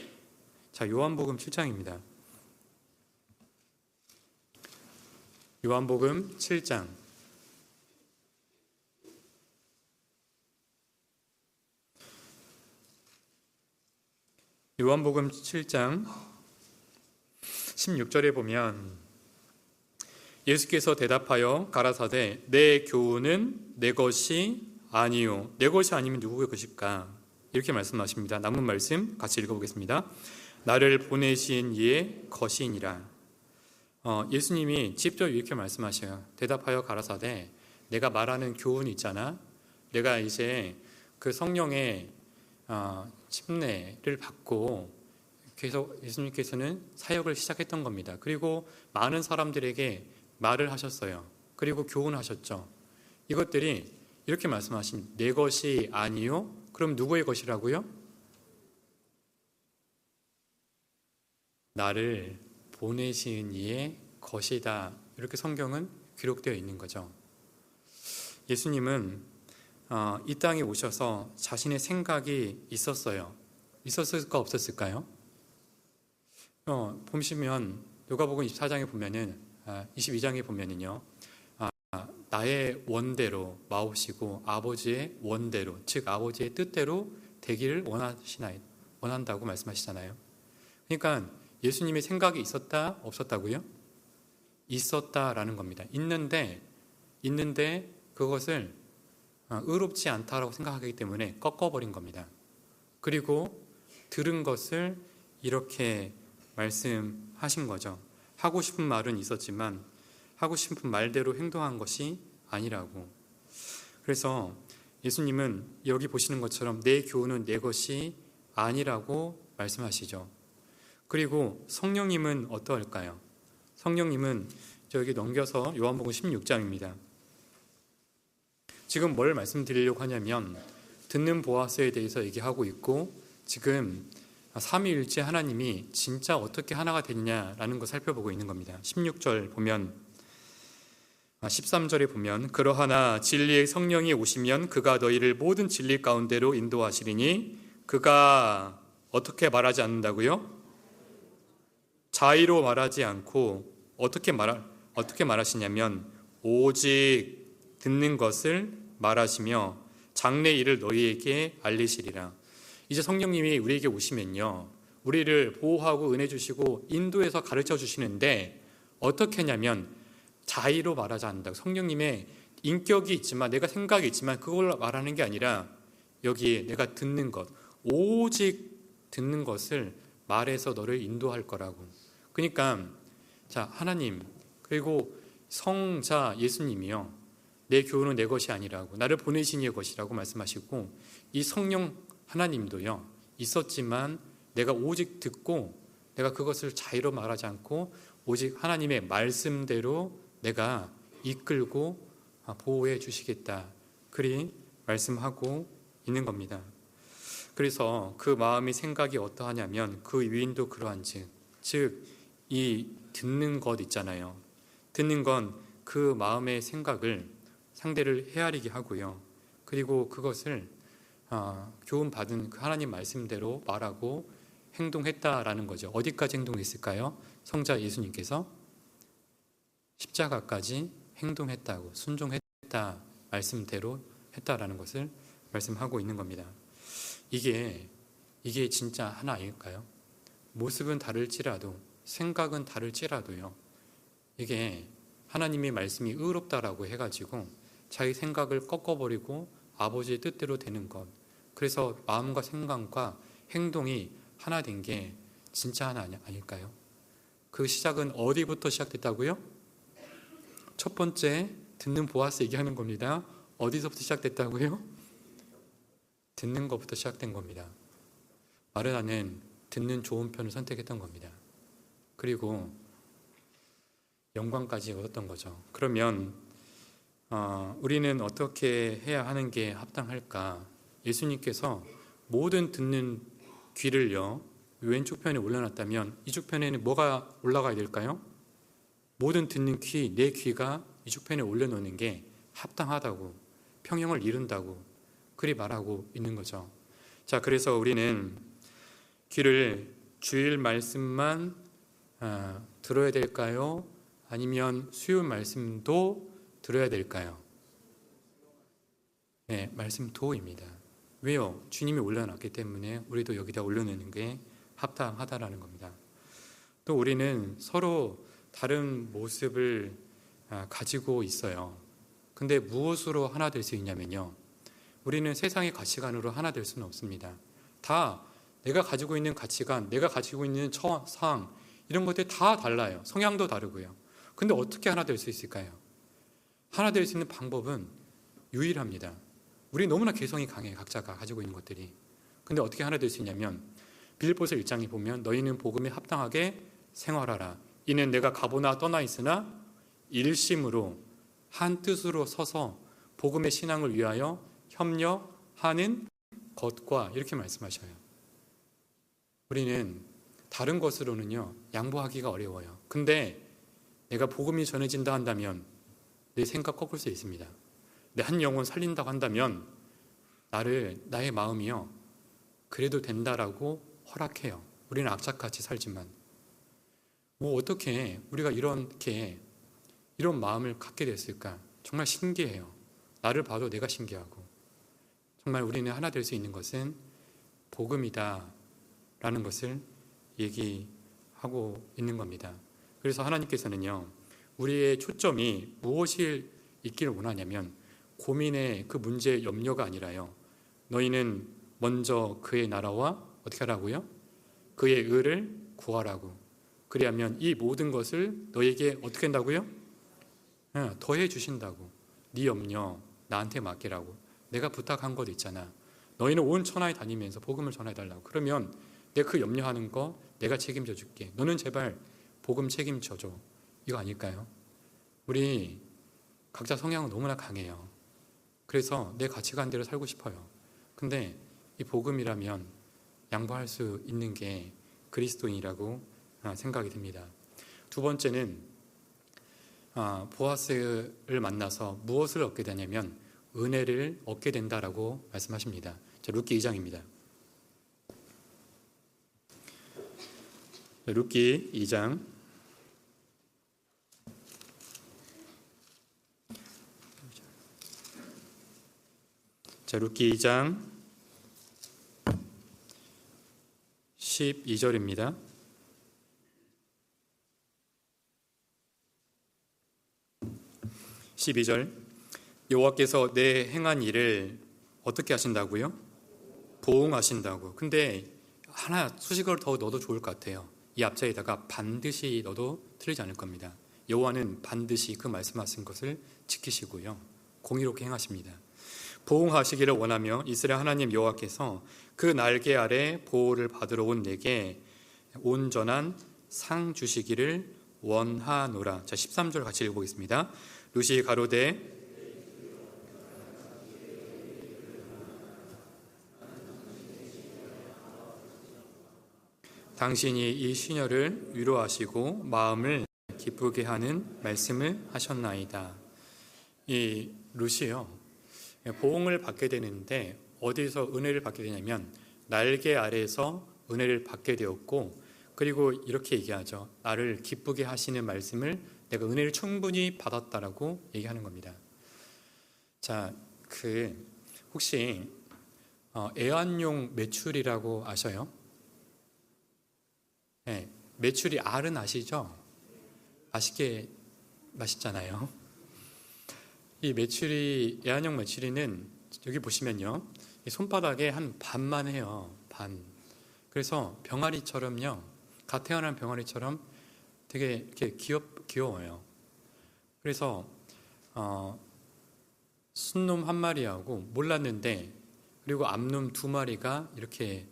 자, 요한복음 7장입니다. 요한복음 7장. 요한복음 7장 16절에 보면 예수께서 대답하여 가라사대 내 교훈은 내 것이 아니요 내 것이 아니면 누구의 것일까? 이렇게 말씀하십니다. 남은 말씀 같이 읽어보겠습니다. 나를 보내신 이의 것이니라. 예수님이 직접 이렇게 말씀하셔요. 대답하여 가라사대 내가 말하는 교훈 있잖아, 내가 이제 그 성령의 침례를 받고 계속 예수님께서는 사역을 시작했던 겁니다. 그리고 많은 사람들에게 말을 하셨어요. 그리고 교훈하셨죠. 이것들이 이렇게 말씀하신 내 것이 아니요, 그럼 누구의 것이라고요? 나를 보내신 이의 것이다. 이렇게 성경은 기록되어 있는 거죠. 예수님은 이 땅에 오셔서 자신의 생각이 있었어요. 있었을까 없었을까요? 보시면 누가복음 24장에 보면은 22장에 보면은요, 나의 원대로 마옵시고 아버지의 원대로, 즉 아버지의 뜻대로 되기를 원한다고 말씀하시잖아요. 그러니까 예수님의 생각이 있었다 없었다고요? 있었다라는 겁니다. 있는데 그것을 의롭지 않다라고 생각하기 때문에 꺾어버린 겁니다. 그리고 들은 것을 이렇게 말씀하신 거죠. 하고 싶은 말은 있었지만 하고 싶은 말대로 행동한 것이 아니라고. 그래서 예수님은 여기 보시는 것처럼 내 교훈은 내 것이 아니라고 말씀하시죠. 그리고 성령님은 어떠할까요? 성령님은 여기 넘겨서 요한복음 16장입니다. 지금 뭘 말씀드리려고 하냐면 듣는 보아스에 대해서 얘기하고 있고, 지금 삼위일체 하나님이 진짜 어떻게 하나가 됐냐라는 거 살펴보고 있는 겁니다. 16절 보면 13절에 보면 그러하나 진리의 성령이 오시면 그가 너희를 모든 진리 가운데로 인도하시리니 그가 어떻게 말하지 않는다고요? 자의로 말하지 않고 어떻게 말하시냐면 오직 듣는 것을 말하시며 장래 일을 너희에게 알리시리라. 이제 성령님이 우리에게 오시면요, 우리를 보호하고 은혜 주시고 인도해서 가르쳐 주시는데 어떻게 하냐면 자의로 말하지 않는다고. 성령님의 인격이 있지만, 내가 생각이 있지만 그걸 말하는 게 아니라 여기에 내가 듣는 것, 오직 듣는 것을 말해서 너를 인도할 거라고. 그러니까 자, 하나님 그리고 성자 예수님이요, 내 교훈은 내 것이 아니라고, 나를 보내신 이의 것이라고 말씀하시고, 이 성령 하나님도요 있었지만 내가 오직 듣고 내가 그것을 자의로 말하지 않고 오직 하나님의 말씀대로 내가 이끌고 보호해 주시겠다, 그리 말씀하고 있는 겁니다. 그래서 그 마음이 생각이 어떠하냐면 그 위인도 그러한즉, 즉 이 듣는 것 있잖아요. 듣는 건 그 마음의 생각을 상대를 헤아리게 하고요, 그리고 그것을 교훈 받은 그 하나님 말씀대로 말하고 행동했다라는 거죠. 어디까지 행동했을까요? 성자 예수님께서 십자가까지 행동했다고, 순종했다, 말씀대로 했다라는 것을 말씀하고 있는 겁니다. 이게 진짜 하나 아닐까요? 모습은 다를지라도, 생각은 다를지라도요, 이게 하나님의 말씀이 의롭다라고 해가지고 자기 생각을 꺾어버리고 아버지의 뜻대로 되는 것, 그래서 마음과 생각과 행동이 하나 된 게 진짜 하나 아닐까요? 그 시작은 어디부터 시작됐다고요? 첫 번째, 듣는 보아스 얘기하는 겁니다. 어디서부터 시작됐다고요? 듣는 것부터 시작된 겁니다. 마르다는 듣는 좋은 편을 선택했던 겁니다. 그리고 영광까지 얻었던 거죠. 그러면 우리는 어떻게 해야 하는 게 합당할까? 예수님께서 모든 듣는 귀를요, 왼쪽 편에 올려놨다면 이쪽 편에는 뭐가 올라가야 될까요? 모든 듣는 귀, 내 귀가 이쪽 편에 올려놓는 게 합당하다고, 평형을 이룬다고 그리 말하고 있는 거죠. 자, 그래서 우리는 귀를 주일 말씀만 들어야 될까요? 아니면 수요 말씀도 들어야 될까요? 네, 말씀도입니다. 왜요? 주님이 올려놨기 때문에 우리도 여기다 올려놓는 게 합당하다라는 겁니다. 또 우리는 서로 다른 모습을 가지고 있어요. 근데 무엇으로 하나 될 수 있냐면요, 우리는 세상의 가치관으로 하나 될 수는 없습니다. 다 내가 가지고 있는 가치관, 내가 가지고 있는 상황, 이런 것들이 다 달라요. 성향도 다르고요. 근데 어떻게 하나 될 수 있을까요? 하나 될 수 있는 방법은 유일합니다. 우리 너무나 개성이 강해, 각자가 가지고 있는 것들이. 근데 어떻게 하나 될 수 있냐면 빌립보서 1장에 보면 너희는 복음에 합당하게 생활하라. 이는 내가 가보나 떠나 있으나 일심으로 한 뜻으로 서서 복음의 신앙을 위하여 협력하는 것과, 이렇게 말씀하셔요. 우리는 다른 것으로는요, 양보하기가 어려워요. 근데 내가 복음이 전해진다 한다면 내 생각 꺾을 수 있습니다. 내 한 영혼 살린다고 한다면 나의 마음이요, 그래도 된다라고 허락해요. 우리는 악착같이 살지만 어떻게 우리가 이런 마음을 갖게 됐을까? 정말 신기해요. 나를 봐도 내가 신기하고, 정말 우리는 하나 될 수 있는 것은 복음이다 라는 것을 얘기하고 있는 겁니다. 그래서 하나님께서는요, 우리의 초점이 무엇이 있기를 원하냐면 고민의 그 문제의 염려가 아니라요, 너희는 먼저 그의 나라와 어떻게 하라고요? 그의 의를 구하라고. 그리하면 이 모든 것을 너에게 어떻게 한다고요? 더해 주신다고. 네 염려 나한테 맡기라고. 내가 부탁한 것 있잖아. 너희는 온 천하에 다니면서 복음을 전해달라고. 그러면 내가 그 염려하는 거 내가 책임져 줄게. 너는 제발 복음 책임져줘. 이거 아닐까요? 우리 각자 성향은 너무나 강해요. 그래서 내 가치관대로 살고 싶어요. 근데 이 복음이라면 양보할 수 있는 게 그리스도인이라고 생각이 듭니다. 두 번째는 보아스를 만나서 무엇을 얻게 되냐면 은혜를 얻게 된다라고 말씀하십니다. 자, 룻기 2장입니다. 룻기 2장 12절입니다. 12절, 여호와께서 내 행한 일을 어떻게 하신다고요? 보응하신다고. 근데 하나 수식어를 더 넣어도 좋을 것 같아요. 이 앞자에다가 반드시 넣어도 틀리지 않을 겁니다. 여호와는 반드시 그 말씀하신 것을 지키시고요, 공의롭게 행하십니다. 보응하시기를 원하며 이스라엘 하나님 여호와께서 그 날개 아래 보호를 받으러 온 내게 온전한 상 주시기를 원하노라. 자, 13절 같이 읽어보겠습니다. 룻이 가로되 당신이 이 시녀를 위로하시고 마음을 기쁘게 하는 말씀을 하셨나이다. 이 룻이요, 보응을 받게 되는데 어디서 은혜를 받게 되냐면 날개 아래에서 은혜를 받게 되었고, 그리고 이렇게 얘기하죠. 나를 기쁘게 하시는 말씀을 내가 은혜를 충분히 받았다라고 얘기하는 겁니다. 자, 혹시 애완용 메추리라고 아셔요? 네, 메추리 알은 아시죠? 맛있잖아요. 이 메추리, 애완용 메추리는 여기 보시면요, 이 손바닥에 한 반만 해요. 반. 그래서 병아리처럼요, 갓 태어난 병아리처럼 되게 이렇게 귀여워요. 그래서 순놈 한 마리하고 몰랐는데, 그리고 암놈 두 마리가 이렇게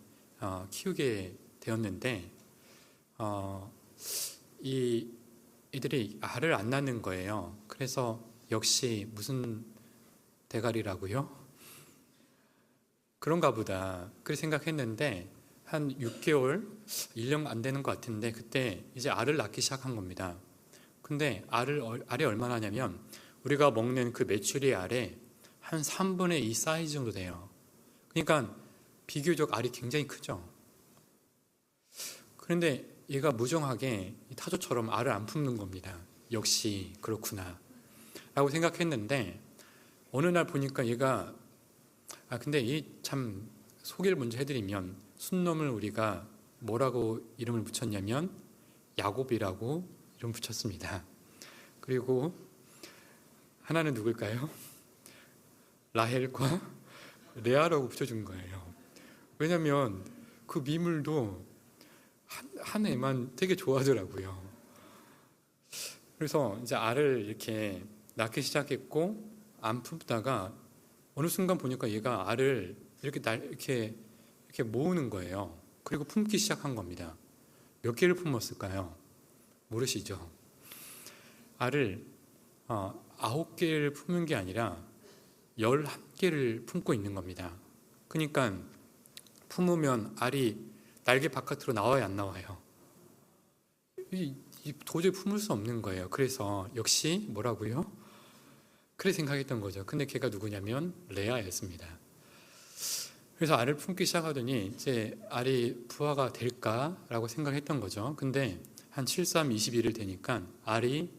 키우게 되었는데, 이 이들이 알을 안 낳는 거예요. 그래서 역시 무슨 대가리라고요? 그런가 보다. 그렇게 생각했는데 한 6개월, 1년 안 되는 것 같은데 그때 이제 알을 낳기 시작한 겁니다. 근데 알이 얼마나 하냐면 우리가 먹는 그 메추리 알의 한 3분의 2 사이즈 정도 돼요. 그러니까 비교적 알이 굉장히 크죠. 그런데 얘가 무정하게 타조처럼 알을 안 품는 겁니다. 역시 그렇구나 라고 생각했는데 어느 날 보니까 얘가 근데 이 참 소개를 먼저 해드리면 순놈을 우리가 뭐라고 이름을 붙였냐면 야곱이라고 이름 붙였습니다. 그리고 하나는 누굴까요? 라헬과 레아라고 붙여준 거예요. 왜냐하면 그 미물도 한 애만 되게 좋아하더라고요. 그래서 이제 알을 이렇게 낳기 시작했고 안 품다가 어느 순간 보니까 얘가 알을 이렇게 모으는 거예요. 그리고 품기 시작한 겁니다. 몇 개를 품었을까요? 모르시죠? 알을 9개를 품는 게 아니라 11개를 품고 있는 겁니다. 그러니까 품으면 알이 날개 바깥으로 나와야 안 나와요. 도저히 품을 수 없는 거예요. 그래서 역시 뭐라고요? 그래 생각했던 거죠. 근데 걔가 누구냐면 레아였습니다. 그래서 알을 품기 시작하더니 이제 알이 부화가 될까라고 생각했던 거죠. 근데 한 7, 3, 21일 되니까 알이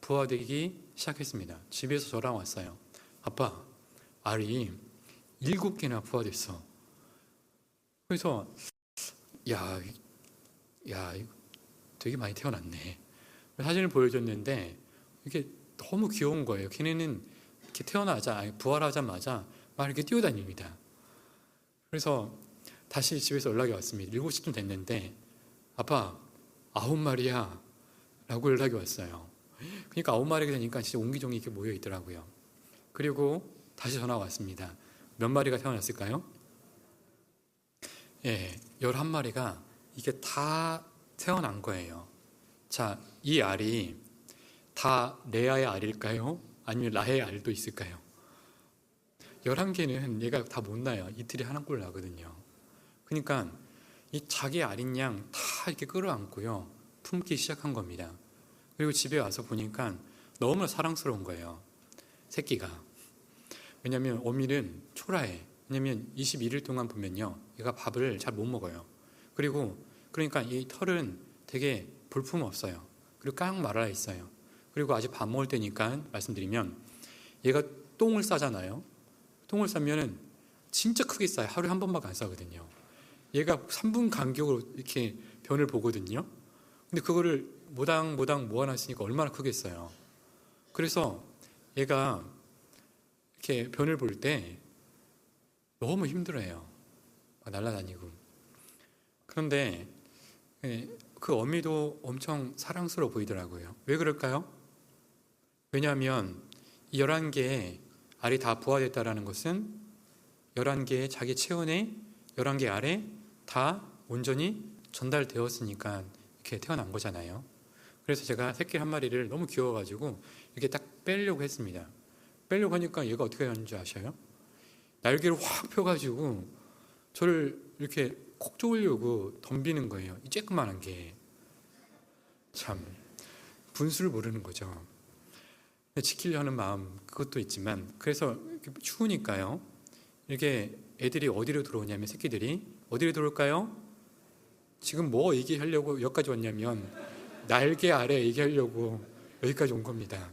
부화되기 시작했습니다. 집에서 저랑 왔어요. 아빠, 알이 7개나 부화됐어. 그래서 야, 되게 많이 태어났네. 사진을 보여줬는데 이게 너무 귀여운 거예요. 걔네는 이렇게 부활하자마자 막 이렇게 뛰어다닙니다. 그래서 다시 집에서 연락이 왔습니다. 7시쯤 됐는데 아빠 9마리야 라고 연락이 왔어요. 그러니까 9마리가 되니까 진짜 옹기종기 이렇게 모여 있더라고요. 그리고 다시 전화가 왔습니다. 몇 마리가 태어났을까요? 11마리가 이게 다 태어난 거예요. 자, 이 알이 다 레아의 알일까요? 아니면 라헬의 알도 있을까요? 11개는 얘가 다 못 낳아요. 이틀에 하나 꼴 나거든요. 그러니까 이 자기 알인 양 다 이렇게 끌어안고요. 품기 시작한 겁니다. 그리고 집에 와서 보니까 너무나 사랑스러운 거예요. 새끼가. 왜냐하면 어미는 초라해. 왜냐하면 21일 동안 보면요. 얘가 밥을 잘 못 먹어요. 그러니까 이 털은 되게 볼품 없어요. 그리고 깡 말라 있어요. 그리고 아직 밥 먹을 때니까 말씀드리면 얘가 똥을 싸잖아요. 똥을 싸면은 진짜 크게 싸요. 하루에 한 번밖에 안 싸거든요. 얘가 3분 간격으로 이렇게 변을 보거든요. 근데 그거를 모당 모아놨으니까 얼마나 크겠어요. 그래서 얘가 이렇게 변을 볼 때 너무 힘들어해요. 날아다니고. 그런데 그 어미도 엄청 사랑스러워 보이더라고요. 왜 그럴까요? 왜냐하면 이 11개의 알이 다 부화됐다는 것은 11개의 자기 체온에 11개 알에 다 온전히 전달되었으니까 이렇게 태어난 거잖아요. 그래서 제가 새끼 한 마리를 너무 귀여워가지고 이렇게 딱 빼려고 했습니다. 빼려고 하니까 얘가 어떻게 하는 줄 아셔요? 날개를 확 펴가지고 저를 이렇게 콕 쪼으려고 덤비는 거예요. 이 쬐끄만한 게. 참 분수를 모르는 거죠. 지키려 하는 마음 그것도 있지만 그래서 추우니까요. 이렇게 애들이 어디로 들어오냐면 새끼들이 어디로 들어올까요? 지금 뭐 얘기하려고 여기까지 왔냐면 날개 아래 얘기하려고 여기까지 온 겁니다.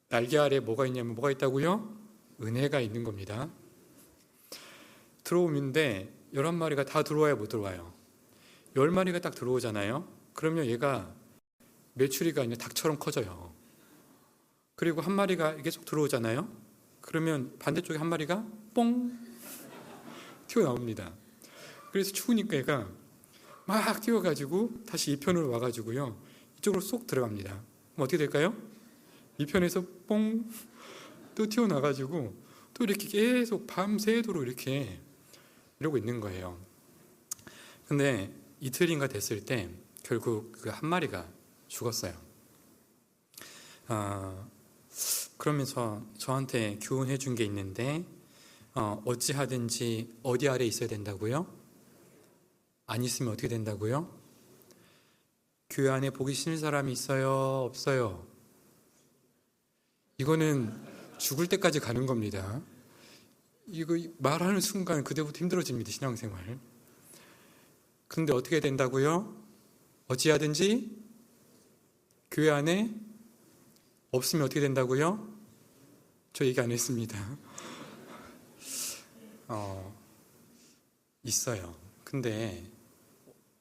날개 아래 뭐가 있냐면 뭐가 있다고요? 은혜가 있는 겁니다. 들어오는데 11마리가 다 들어와야 못 들어와요. 10마리가 딱 들어오잖아요. 그러면 얘가 메추리가 그냥 닭처럼 커져요. 그리고 한 마리가 계속 들어오잖아요. 그러면 반대쪽에 한 마리가 뽕 튀어나옵니다. 그래서 추우니까 얘가 막 튀어가지고 다시 2편으로 와가지고요, 이쪽으로 쏙 들어갑니다. 그럼 어떻게 될까요? 2편에서 뽕 또 튀어나가지고 또 이렇게 계속 밤새도록 이렇게 이러고 있는 거예요. 근데 이틀인가 됐을 때 결국 그 한 마리가 죽었어요. 그러면서 저한테 교훈해 준 게 있는데, 어찌하든지 어디 아래 있어야 된다고요? 안 있으면 어떻게 된다고요? 교회 안에 보기 싫은 사람이 있어요? 없어요? 이거는 죽을 때까지 가는 겁니다. 이거 말하는 순간 그때부터 힘들어집니다, 신앙생활. 그런데 어떻게 된다고요? 어찌하든지 교회 안에 없으면 어떻게 된다고요? 저 얘기 안 했습니다. 있어요. 근데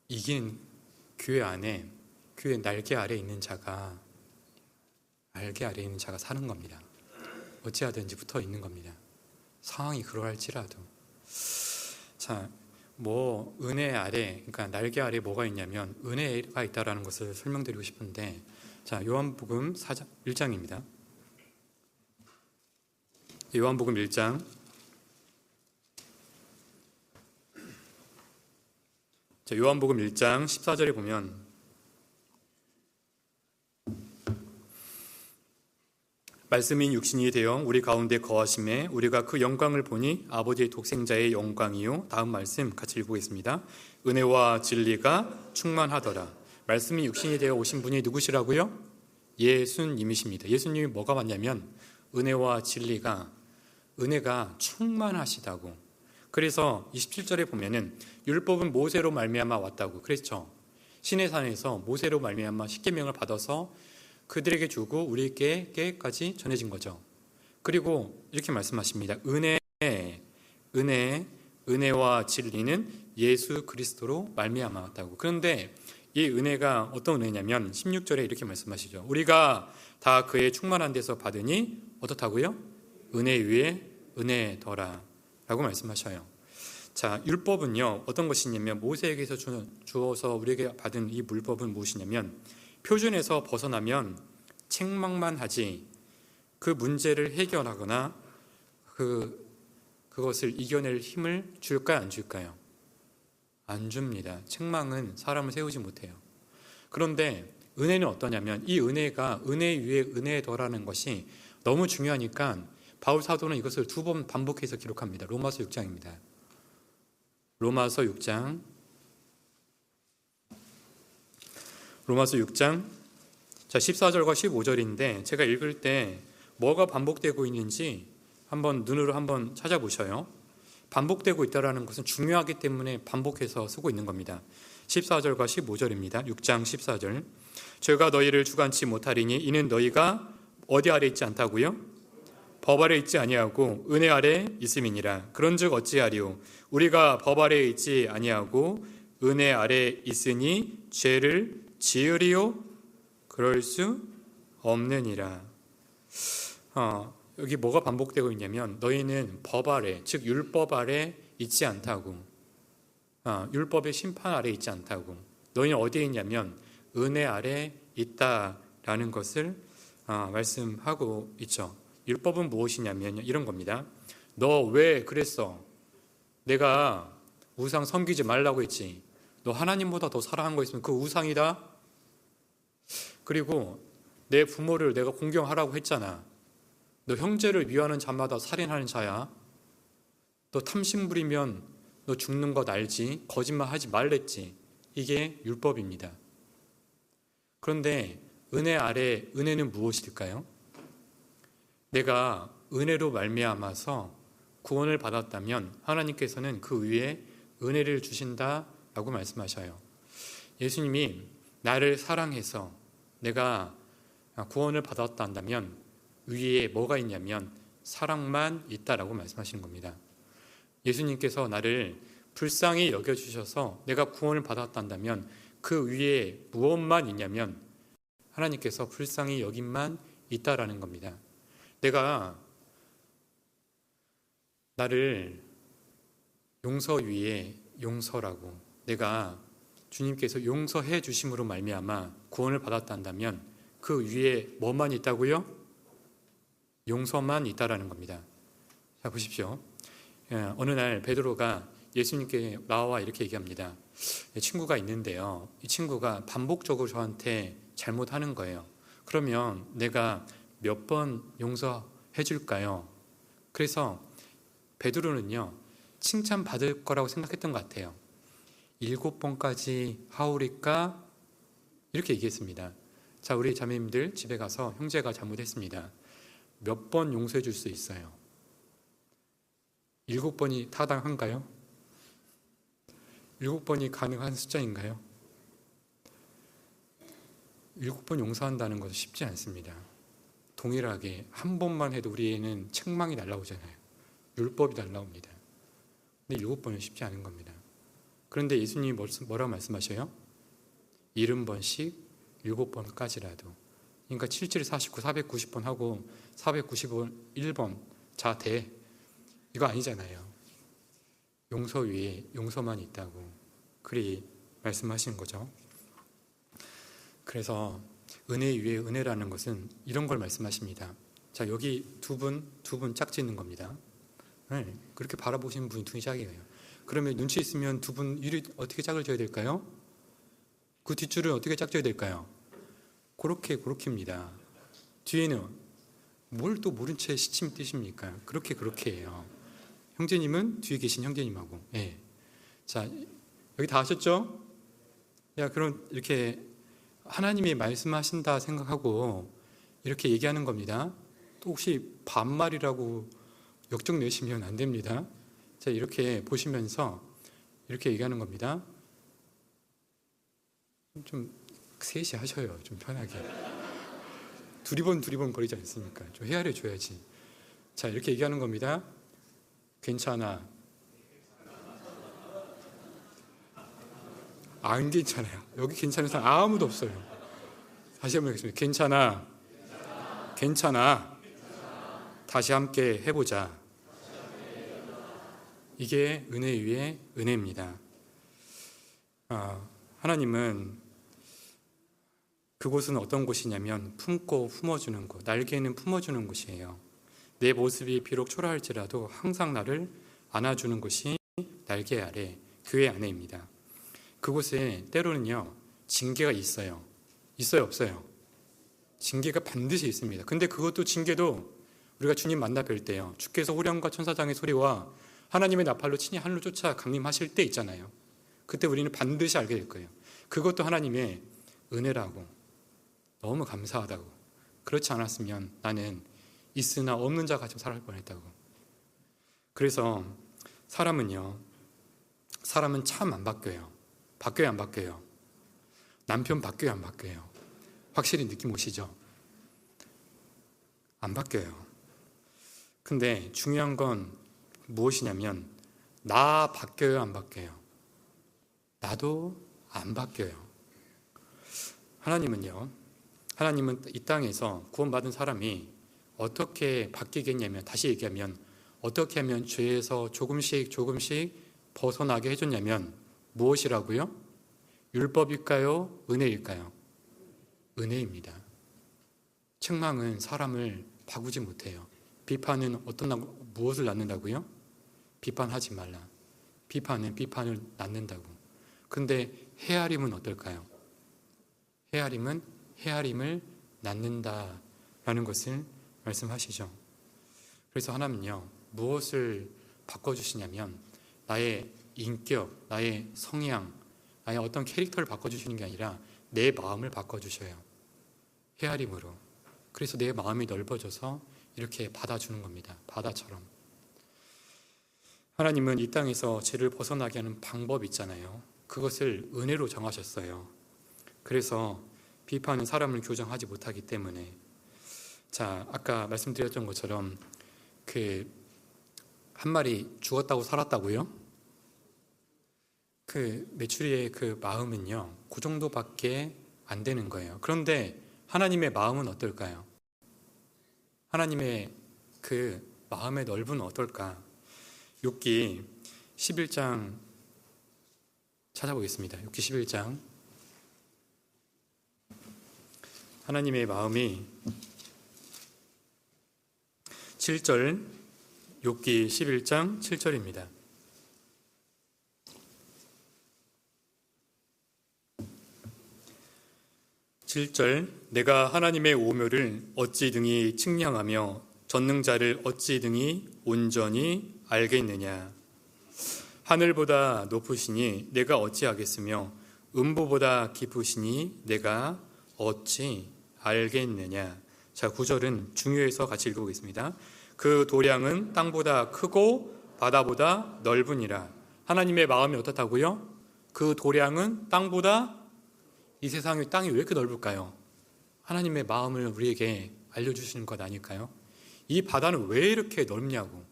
이긴 교회 안에, 교회 날개 아래 있는 자가 사는 겁니다. 어찌하든지 붙어 있는 겁니다. 상황이 그러할지라도. 자, 은혜 아래, 그러니까 날개 아래 뭐가 있냐면 은혜가 있다라는 것을 설명드리고 싶은데, 자, 요한복음 1장입니다. 요한복음 1장. 자, 요한복음 1장 14절에 보면, 말씀인 육신이 되어 우리 가운데 거하심에 우리가 그 영광을 보니 아버지의 독생자의 영광이요. 다음 말씀 같이 읽어보겠습니다. 은혜와 진리가 충만하더라. 말씀이 육신이 되어 오신 분이 누구시라고요? 예수님이십니다. 예수님이 뭐가 왔냐면 은혜와 진리가, 은혜가 충만하시다고. 그래서 27절에 보면은 율법은 모세로 말미암아 왔다고 그랬죠. 시내산에서 모세로 말미암아 십계명을 받아서 그들에게 주고 우리에게까지 전해진 거죠. 그리고 이렇게 말씀하십니다. 은혜와 진리는 예수 그리스도로 말미암아 왔다고. 그런데 이 은혜가 어떤 은혜냐면 16절에 이렇게 말씀하시죠. 우리가 다 그의 충만한 데서 받으니 어떻다고요? 은혜 위에 은혜더라 라고 말씀하셔요. 자, 율법은요 어떤 것이냐면 모세에게서 주어서 우리에게 받은 이 율법은 무엇이냐면, 표준에서 벗어나면 책망만 하지 그 문제를 해결하거나 그것을 이겨낼 힘을 줄까요, 안 줄까요? 안 줍니다. 책망은 사람을 세우지 못해요. 그런데 은혜는 어떠냐면, 이 은혜가 은혜 위에 은혜더라는 것이 너무 중요하니까 바울 사도는 이것을 2번 반복해서 기록합니다. 로마서 6장입니다. 로마서 6장 자, 14절과 15절인데 제가 읽을 때 뭐가 반복되고 있는지 눈으로 한번 찾아보셔요. 반복되고 있다는 것은 중요하기 때문에 반복해서 쓰고 있는 겁니다. 14절과 15절입니다. 6장 14절. 저희가 너희를 주관치 못하리니 이는 너희가 어디 아래 있지 않다고요? 법 아래 있지 아니하고 은혜 아래 있음이니라. 그런즉 어찌하리요? 우리가 법 아래 있지 아니하고 은혜 아래 있으니 죄를 지으리요? 그럴 수 없느니라. 여기 뭐가 반복되고 있냐면, 너희는 법 아래, 즉 율법 아래 있지 않다고, 율법의 심판 아래 있지 않다고. 너희는 어디에 있냐면 은혜 아래 있다라는 것을 말씀하고 있죠. 율법은 무엇이냐면 이런 겁니다. 너 왜 그랬어? 내가 우상 섬기지 말라고 했지. 너 하나님보다 더 사랑한 거 있으면 그 우상이다. 그리고 내 부모를 내가 공경하라고 했잖아. 너 형제를 미워하는 자마다 살인하는 자야. 너 탐심 부리면 너 죽는 것 알지? 거짓말 하지 말랬지. 이게 율법입니다. 그런데 은혜 아래 은혜는 무엇일까요? 내가 은혜로 말미암아서 구원을 받았다면 하나님께서는 그 위에 은혜를 주신다라고 말씀하셔요. 예수님이 나를 사랑해서 내가 구원을 받았다 한다면 위에 뭐가 있냐면 사랑만 있다라고 말씀하시는 겁니다. 예수님께서 나를 불쌍히 여겨주셔서 내가 구원을 받았단다면 그 위에 무엇만 있냐면 하나님께서 불쌍히 여김만 있다라는 겁니다. 내가 나를 용서 위에 용서라고, 내가 주님께서 용서해 주심으로 말미암아 구원을 받았단다면 그 위에 뭐만 있다고요? 용서만 있다라는 겁니다. 자, 보십시오. 어느 날 베드로가 예수님께 나와 이렇게 얘기합니다. 친구가 있는데요, 이 친구가 반복적으로 저한테 잘못하는 거예요. 그러면 내가 몇 번 용서해 줄까요? 그래서 베드로는요, 칭찬받을 거라고 생각했던 것 같아요. 7번까지 하오리까? 이렇게 얘기했습니다. 자, 우리 자매님들 집에 가서 형제가 잘못했습니다. 몇 번 용서해 줄 수 있어요? 7번이 타당한가요? 7번이 가능한 숫자인가요? 7번 용서한다는 것은 쉽지 않습니다. 동일하게 한 번만 해도 우리에는 책망이 날라오잖아요. 율법이 날라옵니다. 근데 7번은 쉽지 않은 겁니다. 그런데 예수님이 뭐라고 말씀하셔요? 70번씩 7번까지라도. 그러니까 77, 49, 490번 하고 491번 자 대, 이거 아니잖아요. 용서 위에 용서만 있다고 그리 말씀하시는 거죠. 그래서 은혜 위에 은혜라는 것은 이런 걸 말씀하십니다. 자, 여기 두 분 짝짓는 겁니다. 네, 그렇게 바라보시는 분이 두 짝이에요. 그러면 눈치 있으면 두 분 일이 어떻게 짝을 져야 될까요? 그 뒷줄을 어떻게 짝져야 될까요? 그렇게입니다. 뒤에는 뭘 또 모른 채 시침이 뜨십니까? 그렇게 해요. 형제님은 뒤에 계신 형제님하고. 예. 자, 여기 다 하셨죠? 야, 그럼 이렇게 하나님이 말씀하신다 생각하고 이렇게 얘기하는 겁니다. 또 혹시 반말이라고 역적 내시면 안 됩니다. 자, 이렇게 보시면서 이렇게 얘기하는 겁니다. 좀 셋이 하셔요. 좀 편하게. 두리번 거리지 않습니까? 좀 헤아려 줘야지. 자, 이렇게 얘기하는 겁니다. 괜찮아. 안 괜찮아요. 여기 괜찮은 사람 아무도 없어요. 다시 한번 하겠습니다. 괜찮아. 다시 함께 해보자. 이게 은혜 위에 은혜입니다. 하나님은 그곳은 어떤 곳이냐면 품고 품어주는 곳, 날개는 품어주는 곳이에요. 내 모습이 비록 초라할지라도 항상 나를 안아주는 곳이 날개 아래 교회 안에입니다. 그곳에 때로는요, 징계가 있어요. 있어요, 없어요? 징계가 반드시 있습니다. 근데 그것도 징계도 우리가 주님 만나 뵐 때요, 주께서 호령과 천사장의 소리와 하나님의 나팔로 친히 하늘로 쫓아 강림하실 때 있잖아요. 그때 우리는 반드시 알게 될 거예요. 그것도 하나님의 은혜라고, 너무 감사하다고. 그렇지 않았으면 나는 있으나 없는 자 같이 살아갈 뻔했다고. 그래서 사람은 참 안 바뀌어요. 바뀌어요, 안 바뀌어요? 남편 바뀌어요, 안 바뀌어요? 확실히 느낌 오시죠? 안 바뀌어요. 근데 중요한 건 무엇이냐면 나 바뀌어요, 안 바뀌어요? 나도 안 바뀌어요. 하나님은 이 땅에서 구원받은 사람이 어떻게 바뀌겠냐면, 다시 얘기하면 어떻게 하면 죄에서 조금씩 벗어나게 해줬냐면 무엇이라고요? 율법일까요? 은혜일까요? 은혜입니다. 책망은 사람을 바꾸지 못해요. 비판은 무엇을 낳는다고요? 비판하지 말라. 비판은 비판을 낳는다고. 근데 헤아림은 어떨까요? 헤아림은 헤아림을 낳는다라는 것을 말씀하시죠. 그래서 하나님은요, 무엇을 바꿔주시냐면 나의 인격, 나의 성향, 나의 어떤 캐릭터를 바꿔주시는 게 아니라 내 마음을 바꿔주셔요. 헤아림으로. 그래서 내 마음이 넓어져서 이렇게 받아주는 겁니다. 바다처럼. 하나님은 이 땅에서 죄를 벗어나게 하는 방법이 있잖아요. 그것을 은혜로 정하셨어요. 그래서 비판은 사람을 교정하지 못하기 때문에. 자, 아까 말씀드렸던 것처럼 한 마리 죽었다고 살았다고요? 그 메추리의 그 마음은요, 그 정도밖에 안 되는 거예요. 그런데 하나님의 마음은 어떨까요? 하나님의 그 마음의 넓은 어떨까? 욥기 11장 찾아보겠습니다. 욥기 11장. 하나님의 마음이 7절, 욥기 11장 7절입니다. 내가 하나님의 오묘를 어찌 등이 측량하며 전능자를 어찌 등이 온전히 알겠느냐. 하늘보다 높으시니 내가 어찌하겠으며 음보보다 깊으시니 내가 어찌 알겠느냐. 자, 9절은 중요해서 같이 읽어보겠습니다. 그 도량은 땅보다 크고 바다보다 넓으니라. 하나님의 마음이 어떻다고요? 그 도량은 땅보다, 이 세상의 땅이 왜 이렇게 넓을까요? 하나님의 마음을 우리에게 알려주시는 것 아닐까요? 이 바다는 왜 이렇게 넓냐고.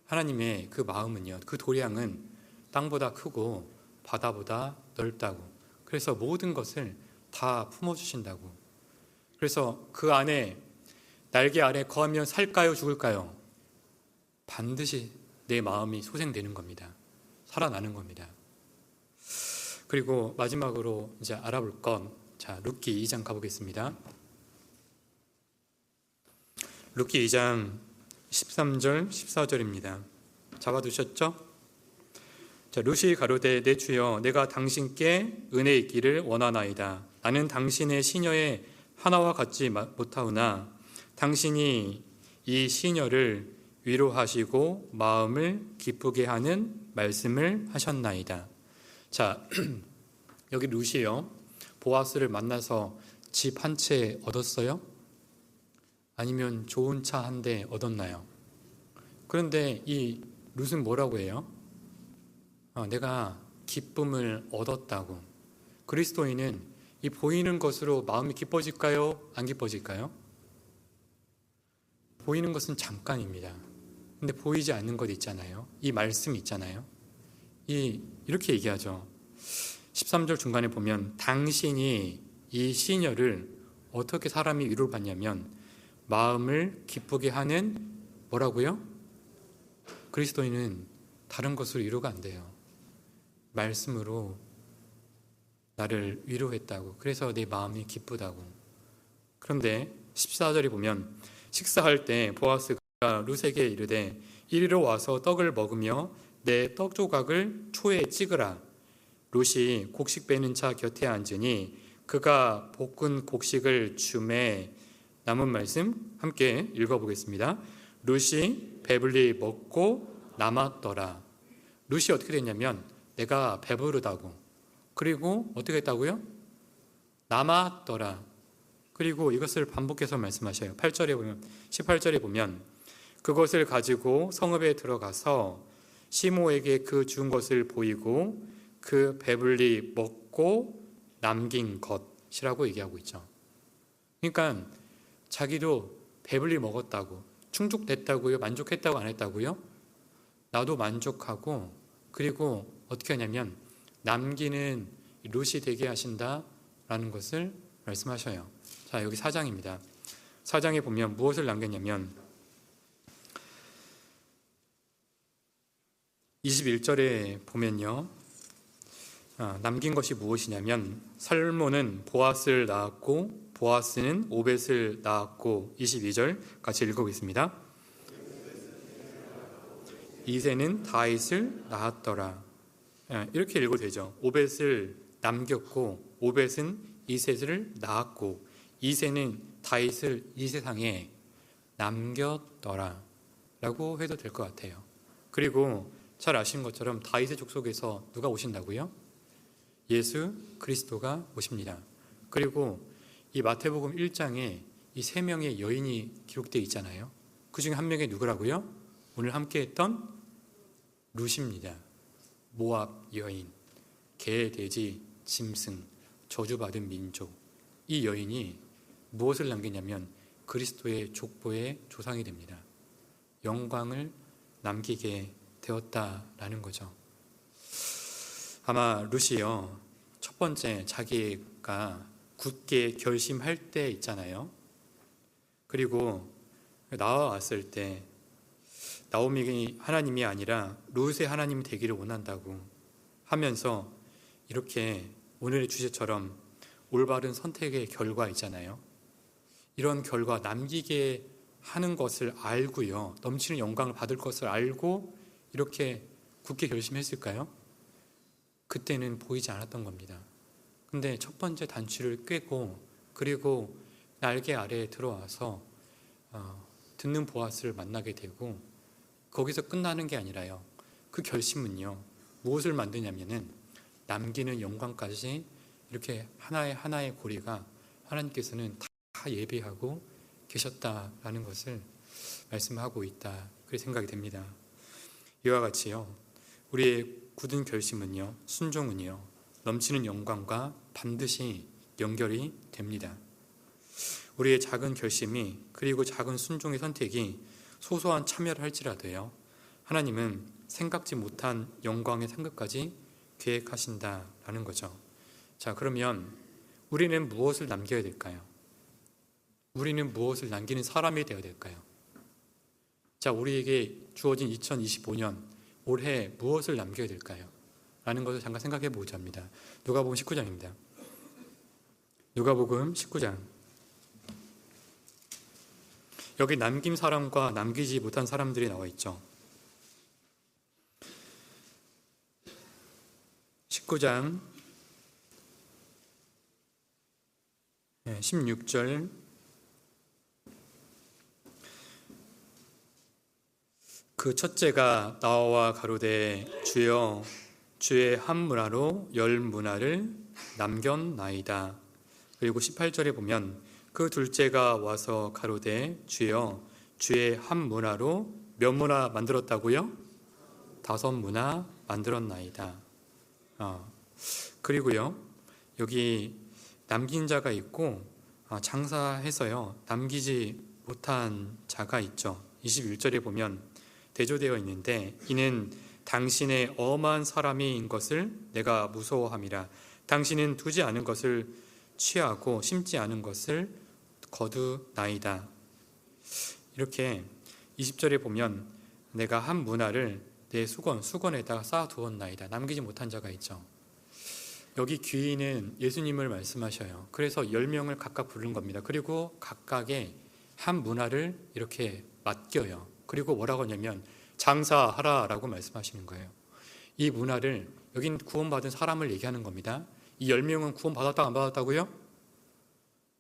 하나님의 그 마음은요, 그 도량은 땅보다 크고 바다보다 넓다고. 그래서 모든 것을 다 품어주신다고. 그래서 그 안에, 날개 아래 거하면 살까요, 죽을까요? 반드시 내 마음이 소생되는 겁니다. 살아나는 겁니다. 그리고 마지막으로 이제 알아볼 건, 자, 룻기 2장 가보겠습니다. 룻기 2장 13절, 14절입니다. 잡아두셨죠? 자, 룻이 가로되 내 주여 내가 당신께 은혜 있기를 원하나이다. 나는 당신의 시녀의 하나와 같지 못하오나 당신이 이 시녀를 위로하시고 마음을 기쁘게 하는 말씀을 하셨나이다. 자, 여기 룻이요, 보아스를 만나서 집 한 채 얻었어요? 아니면 좋은 차 한 대 얻었나요? 그런데 이 룻은 뭐라고 해요? 내가 기쁨을 얻었다고. 그리스도인은 이 보이는 것으로 마음이 기뻐질까요? 안 기뻐질까요? 보이는 것은 잠깐입니다. 근데 보이지 않는 것 있잖아요. 이 말씀 있잖아요. 이렇게 얘기하죠. 13절 중간에 보면 당신이 이 시녀를 어떻게 사람이 위로를 받냐면 마음을 기쁘게 하는, 뭐라고요? 그리스도인은 다른 것으로 위로가 안 돼요. 말씀으로 나를 위로했다고. 그래서 내 마음이 기쁘다고. 그런데 14절에 보면 식사할 때 보아스가 룻에게 이르되 이리로 와서 떡을 먹으며 내 떡 조각을 초에 찍으라. 룻이 곡식 빼는 차 곁에 앉으니 그가 볶은 곡식을 주매. 남은 말씀 함께 읽어보겠습니다. 룻이 배불리 먹고 남았더라. 룻이 어떻게 됐냐면 내가 배부르다고. 그리고 어떻게 했다고요? 남았더라. 그리고 이것을 반복해서 말씀하셔요. 8절에 보면, 18절에 보면 그것을 가지고 성읍에 들어가서 시모에게 그 준 것을 보이고 그 배불리 먹고 남긴 것이라고 얘기하고 있죠. 그러니까 자기도 배불리 먹었다고, 충족됐다고요? 만족했다고 안 했다고요? 나도 만족하고, 그리고 어떻게 하냐면 남기는 룻이 되게 하신다라는 것을 말씀하셔요. 자, 여기 4장입니다. 4장에 보면 무엇을 남겼냐면 21절에 보면요, 남긴 것이 무엇이냐면 살모는 보아스를 낳았고 보아스는 오벳을 낳았고. 22절 같이 읽어보겠습니다. 이새는 다윗을 낳았더라. 이렇게 읽어도 되죠. 오벳을 남겼고 오벳은 이새를 낳았고 이새는 다윗을 이 세상에 남겼더라 라고 해도 될 것 같아요. 그리고 잘 아시는 것처럼 다윗의 족속에서 누가 오신다고요? 예수 그리스도가 오십니다. 그리고 이 마태복음 1장에 이 세 명의 여인이 기록되어 있잖아요. 그 중에 한 명이 누구라고요? 오늘 함께 했던 룻입니다. 모압 여인, 개, 돼지, 짐승, 저주받은 민족. 이 여인이 무엇을 남기냐면 그리스도의 족보의 조상이 됩니다. 영광을 남기게 되었다라는 거죠. 아마 룻이요, 첫 번째 자기가 굳게 결심할 때 있잖아요. 그리고 나와왔을 때 나오미 하나님이 아니라 룻의 하나님이 되기를 원한다고 하면서 이렇게 오늘의 주제처럼 올바른 선택의 결과 있잖아요. 이런 결과 남기게 하는 것을 알고요, 넘치는 영광을 받을 것을 알고 이렇게 굳게 결심했을까요? 그때는 보이지 않았던 겁니다. 근데 첫 번째 단추를 꿰고 그리고 날개 아래에 들어와서 듣는 보아스를 만나게 되고 거기서 끝나는 게 아니라요, 그 결심은요 무엇을 만드냐면은 남기는 영광까지 이렇게 하나의 고리가 하나님께서는 다 예비하고 계셨다라는 것을 말씀하고 있다, 그렇게 생각이 됩니다. 이와 같이요, 우리의 굳은 결심은요, 순종은요, 넘치는 영광과 반드시 연결이 됩니다. 우리의 작은 결심이 그리고 작은 순종의 선택이 소소한 참여를 할지라도요, 하나님은 생각지 못한 영광의 상급까지 계획하신다라는 거죠. 자, 그러면 우리는 무엇을 남겨야 될까요? 우리는 무엇을 남기는 사람이 되어야 될까요? 자, 우리에게 주어진 2025년 올해 무엇을 남겨야 될까요? 라는 것을 잠깐 생각해 보고자 합니다. 누가복음 19장입니다. 누가복음 19장. 여기 남긴 사람과 남기지 못한 사람들이 나와 있죠. 19장 16절. 그 첫째가 나와 가로되 주여 주의 한 문화로 10문화를 남겼나이다. 그리고 18절에 보면 그 둘째가 와서 가로되 주여 주의 한 문화로 몇 문화 만들었다고요? 5문화 만들었나이다. 그리고요, 여기 남긴 자가 있고 장사해서요 남기지 못한 자가 있죠. 21절에 보면 대조되어 있는데 이는 당신의 엄한 사람인 것을 내가 무서워함이라. 당신은 두지 않은 것을 취하고 심지 않은 것을 거두나이다. 이렇게 20절에 보면 내가 한 문화를 내 수건에다가 쌓아두었나이다. 남기지 못한 자가 있죠. 여기 귀인은 예수님을 말씀하셔요. 그래서 10명을 각각 부른 겁니다. 그리고 각각의 한 문화를 이렇게 맡겨요. 그리고 뭐라고 하냐면 장사하라라고 말씀하시는 거예요. 이 문화를, 여긴 구원받은 사람을 얘기하는 겁니다. 이 10명은 구원받았다 안 받았다고요?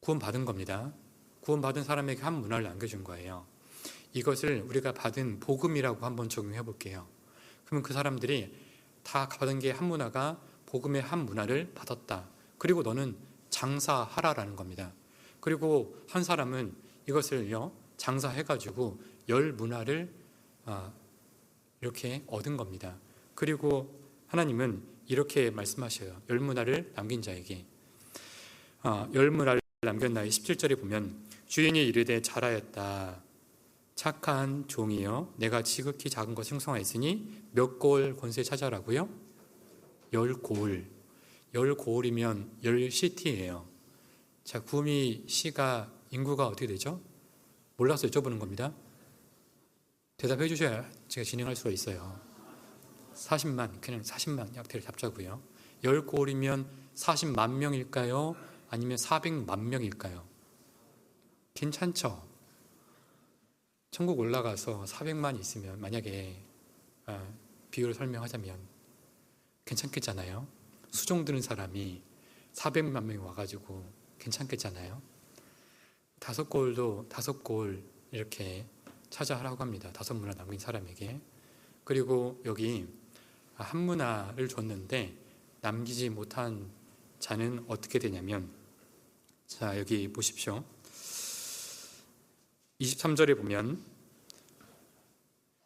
구원받은 겁니다. 구원받은 사람에게 한 문화를 남겨준 거예요. 이것을 우리가 받은 복음이라고 한번 적용해 볼게요. 그러면 그 사람들이 다 받은 게 한 문화가 복음의 한 문화를 받았다. 그리고 너는 장사하라라는 겁니다. 그리고 한 사람은 이것을요 장사해가지고 10문화를 이렇게 얻은 겁니다. 그리고 하나님은 이렇게 말씀하셔요. 10문화를 남긴 자에게 10문화를 남겼나이. 17절에 보면 주인이 이르되 잘하였다 착한 종이여 내가 지극히 작은 것 형성하였으니 몇 고을 권세 찾아라고요? 10고을. 10고을이면 10시티예요. 자, 구미 시가 인구가 어떻게 되죠? 몰라서 여쭤보는 겁니다. 대답해 주셔야 제가 진행할 수가 있어요. 40만, 그냥 40만 약대를 잡자고요. 10고을이면 40만 명일까요? 아니면 400만 명일까요? 괜찮죠? 천국 올라가서 400만 있으면, 만약에 비율을 설명하자면 괜찮겠잖아요. 수종 드는 사람이 400만 명이 와가지고 괜찮겠잖아요. 5고을도 5고을 이렇게 찾아하라고 합니다. 5문화 남긴 사람에게. 그리고 여기 한 문화를 줬는데 남기지 못한 자는 어떻게 되냐면, 자, 여기 보십시오. 23절에 보면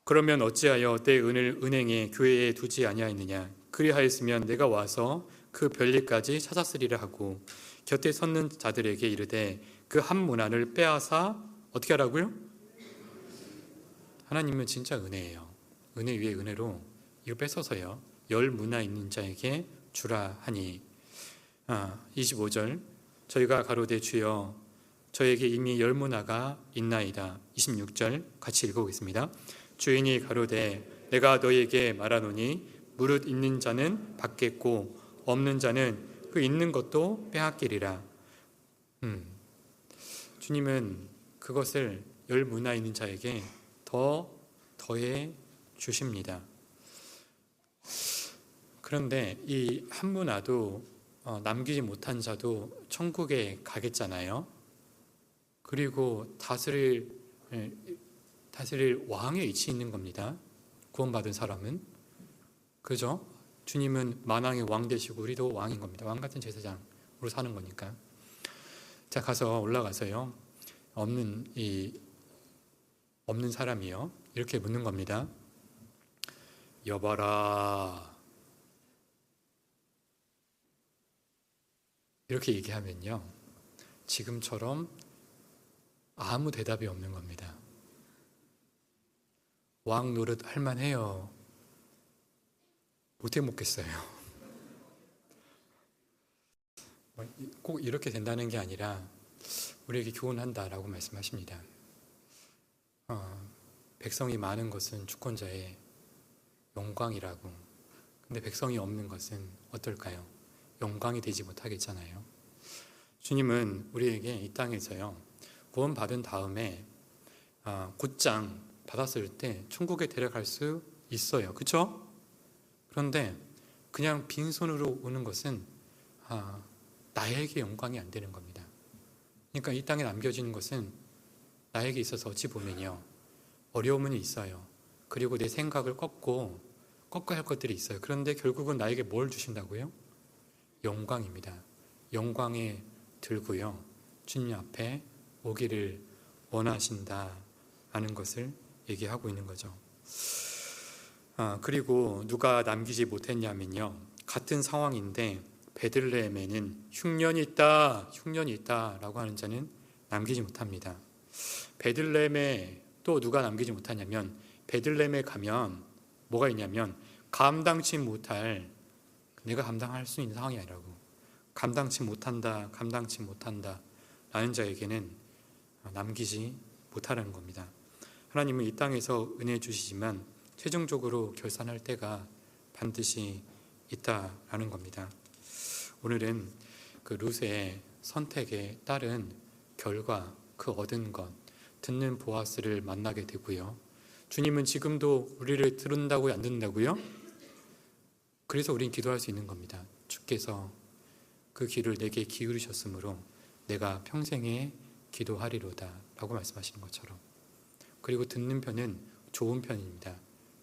그러면 어찌하여 내 은을 은행에 교회에 두지 아니하였느냐. 그리하였으면 내가 와서 그 별일까지 찾았으리라 하고 곁에 섰는 자들에게 이르되 그 한 문화를 빼앗아 어떻게 하라고요? 하나님은 진짜 은혜예요. 은혜 위에 은혜로 이거 뺏어서요. 열 문화 있는 자에게 주라 하니. 25절 저희가 가로되 주여 저에게 이미 열 문화가 있나이다. 26절 같이 읽어보겠습니다. 주인이 가로되 내가 너에게 말하노니 무릇 있는 자는 받겠고 없는 자는 그 있는 것도 빼앗기리라. 주님은 그것을 열 문화 있는 자에게 더해 주십니다. 그런데 이 한 문화도 남기지 못한 자도 천국에 가겠잖아요. 그리고 다스릴 왕의 위치에 있는 겁니다. 구원받은 사람은. 그죠? 주님은 만왕의 왕 되시고 우리도 왕인 겁니다. 왕 같은 제사장으로 사는 거니까. 자, 가서 올라가서요. 없는 사람이요. 이렇게 묻는 겁니다. 여봐라. 이렇게 얘기하면요. 지금처럼 아무 대답이 없는 겁니다. 왕 노릇 할만해요. 못해 먹겠어요. 꼭 이렇게 된다는 게 아니라 우리에게 교훈한다라고 말씀하십니다. 백성이 많은 것은 주권자의 영광이라고. 근데 백성이 없는 것은 어떨까요? 영광이 되지 못하겠잖아요. 주님은 우리에게 이 땅에서요. 구원받은 다음에 곧장 받았을 때 천국에 데려갈 수 있어요. 그렇죠? 그런데 그냥 빈손으로 오는 것은 나에게 영광이 안 되는 겁니다. 그러니까 이 땅에 남겨지는 것은 나에게 있어서 어찌 보면요. 어려움은 있어요. 그리고 내 생각을 꺾어야 할 것들이 있어요. 그런데 결국은 나에게 뭘 주신다고요? 영광입니다. 영광에 들고요. 주님 앞에 오기를 원하신다라는 것을 얘기하고 있는 거죠. 그리고 누가 남기지 못했냐면요. 같은 상황인데 베들레헴에는 흉년이 있다라고 하는 자는 남기지 못합니다. 베들레헴에 또 누가 남기지 못하냐면 베들레헴에 가면 뭐가 있냐면 내가 감당할 수 있는 상황이 아니라고. 감당치 못한다 라는 자에게는 남기지 못하라는 겁니다. 하나님은 이 땅에서 은혜 주시지만 최종적으로 결산할 때가 반드시 있다라는 겁니다. 오늘은 그 룻의 선택에 따른 결과, 그 얻은 것, 듣는 보아스를 만나게 되고요. 주님은 지금도 우리를 들은다고요? 안 듣는다고요? 그래서 우린 기도할 수 있는 겁니다. 주께서 그 귀를 내게 기울이셨으므로 내가 평생에 기도하리로다 라고 말씀하시는 것처럼. 그리고 듣는 편은 좋은 편입니다.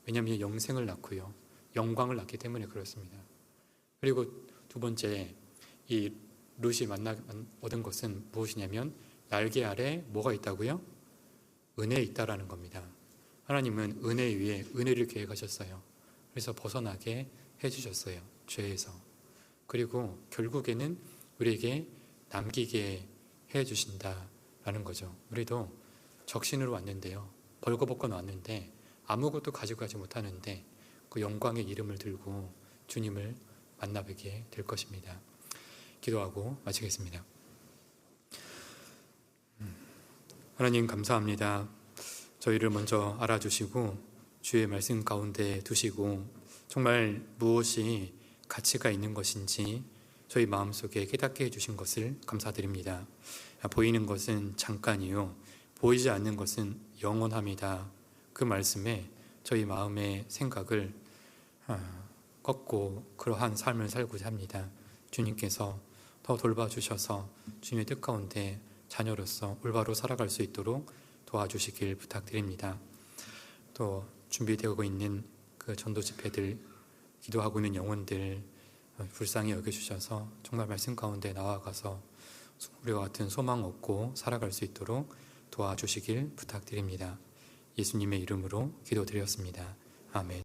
왜냐하면 영생을 낳고요. 영광을 낳기 때문에 그렇습니다. 그리고 두 번째, 이 룻이 얻은 것은 무엇이냐면 날개 아래 뭐가 있다고요? 은혜 있다라는 겁니다. 하나님은 은혜 위에 은혜를 계획하셨어요. 그래서 벗어나게 해주셨어요. 죄에서. 그리고 결국에는 우리에게 남기게 해주신다라는 거죠. 우리도 적신으로 왔는데요. 벌거벗고 왔는데 아무것도 가지고 가지 못하는데 그 영광의 이름을 들고 주님을 만나뵙게 될 것입니다. 기도하고 마치겠습니다. 하나님 감사합니다. 저희를 먼저 알아주시고 주의 말씀 가운데 두시고 정말 무엇이 가치가 있는 것인지 저희 마음속에 깨닫게 해주신 것을 감사드립니다. 보이는 것은 잠깐이요 보이지 않는 것은 영원합니다. 그 말씀에 저희 마음의 생각을 꺾고 그러한 삶을 살고자 합니다. 주님께서 더 돌봐주셔서 주님의 뜻 가운데 자녀로서 올바로 살아갈 수 있도록 도와주시길 부탁드립니다. 또 준비되고 있는 그 전도 집회들, 기도하고 있는 영혼들 불쌍히 여겨주셔서 정말 말씀 가운데 나아가서 우리와 같은 소망 얻고 살아갈 수 있도록 도와주시길 부탁드립니다. 예수님의 이름으로 기도드렸습니다. 아멘.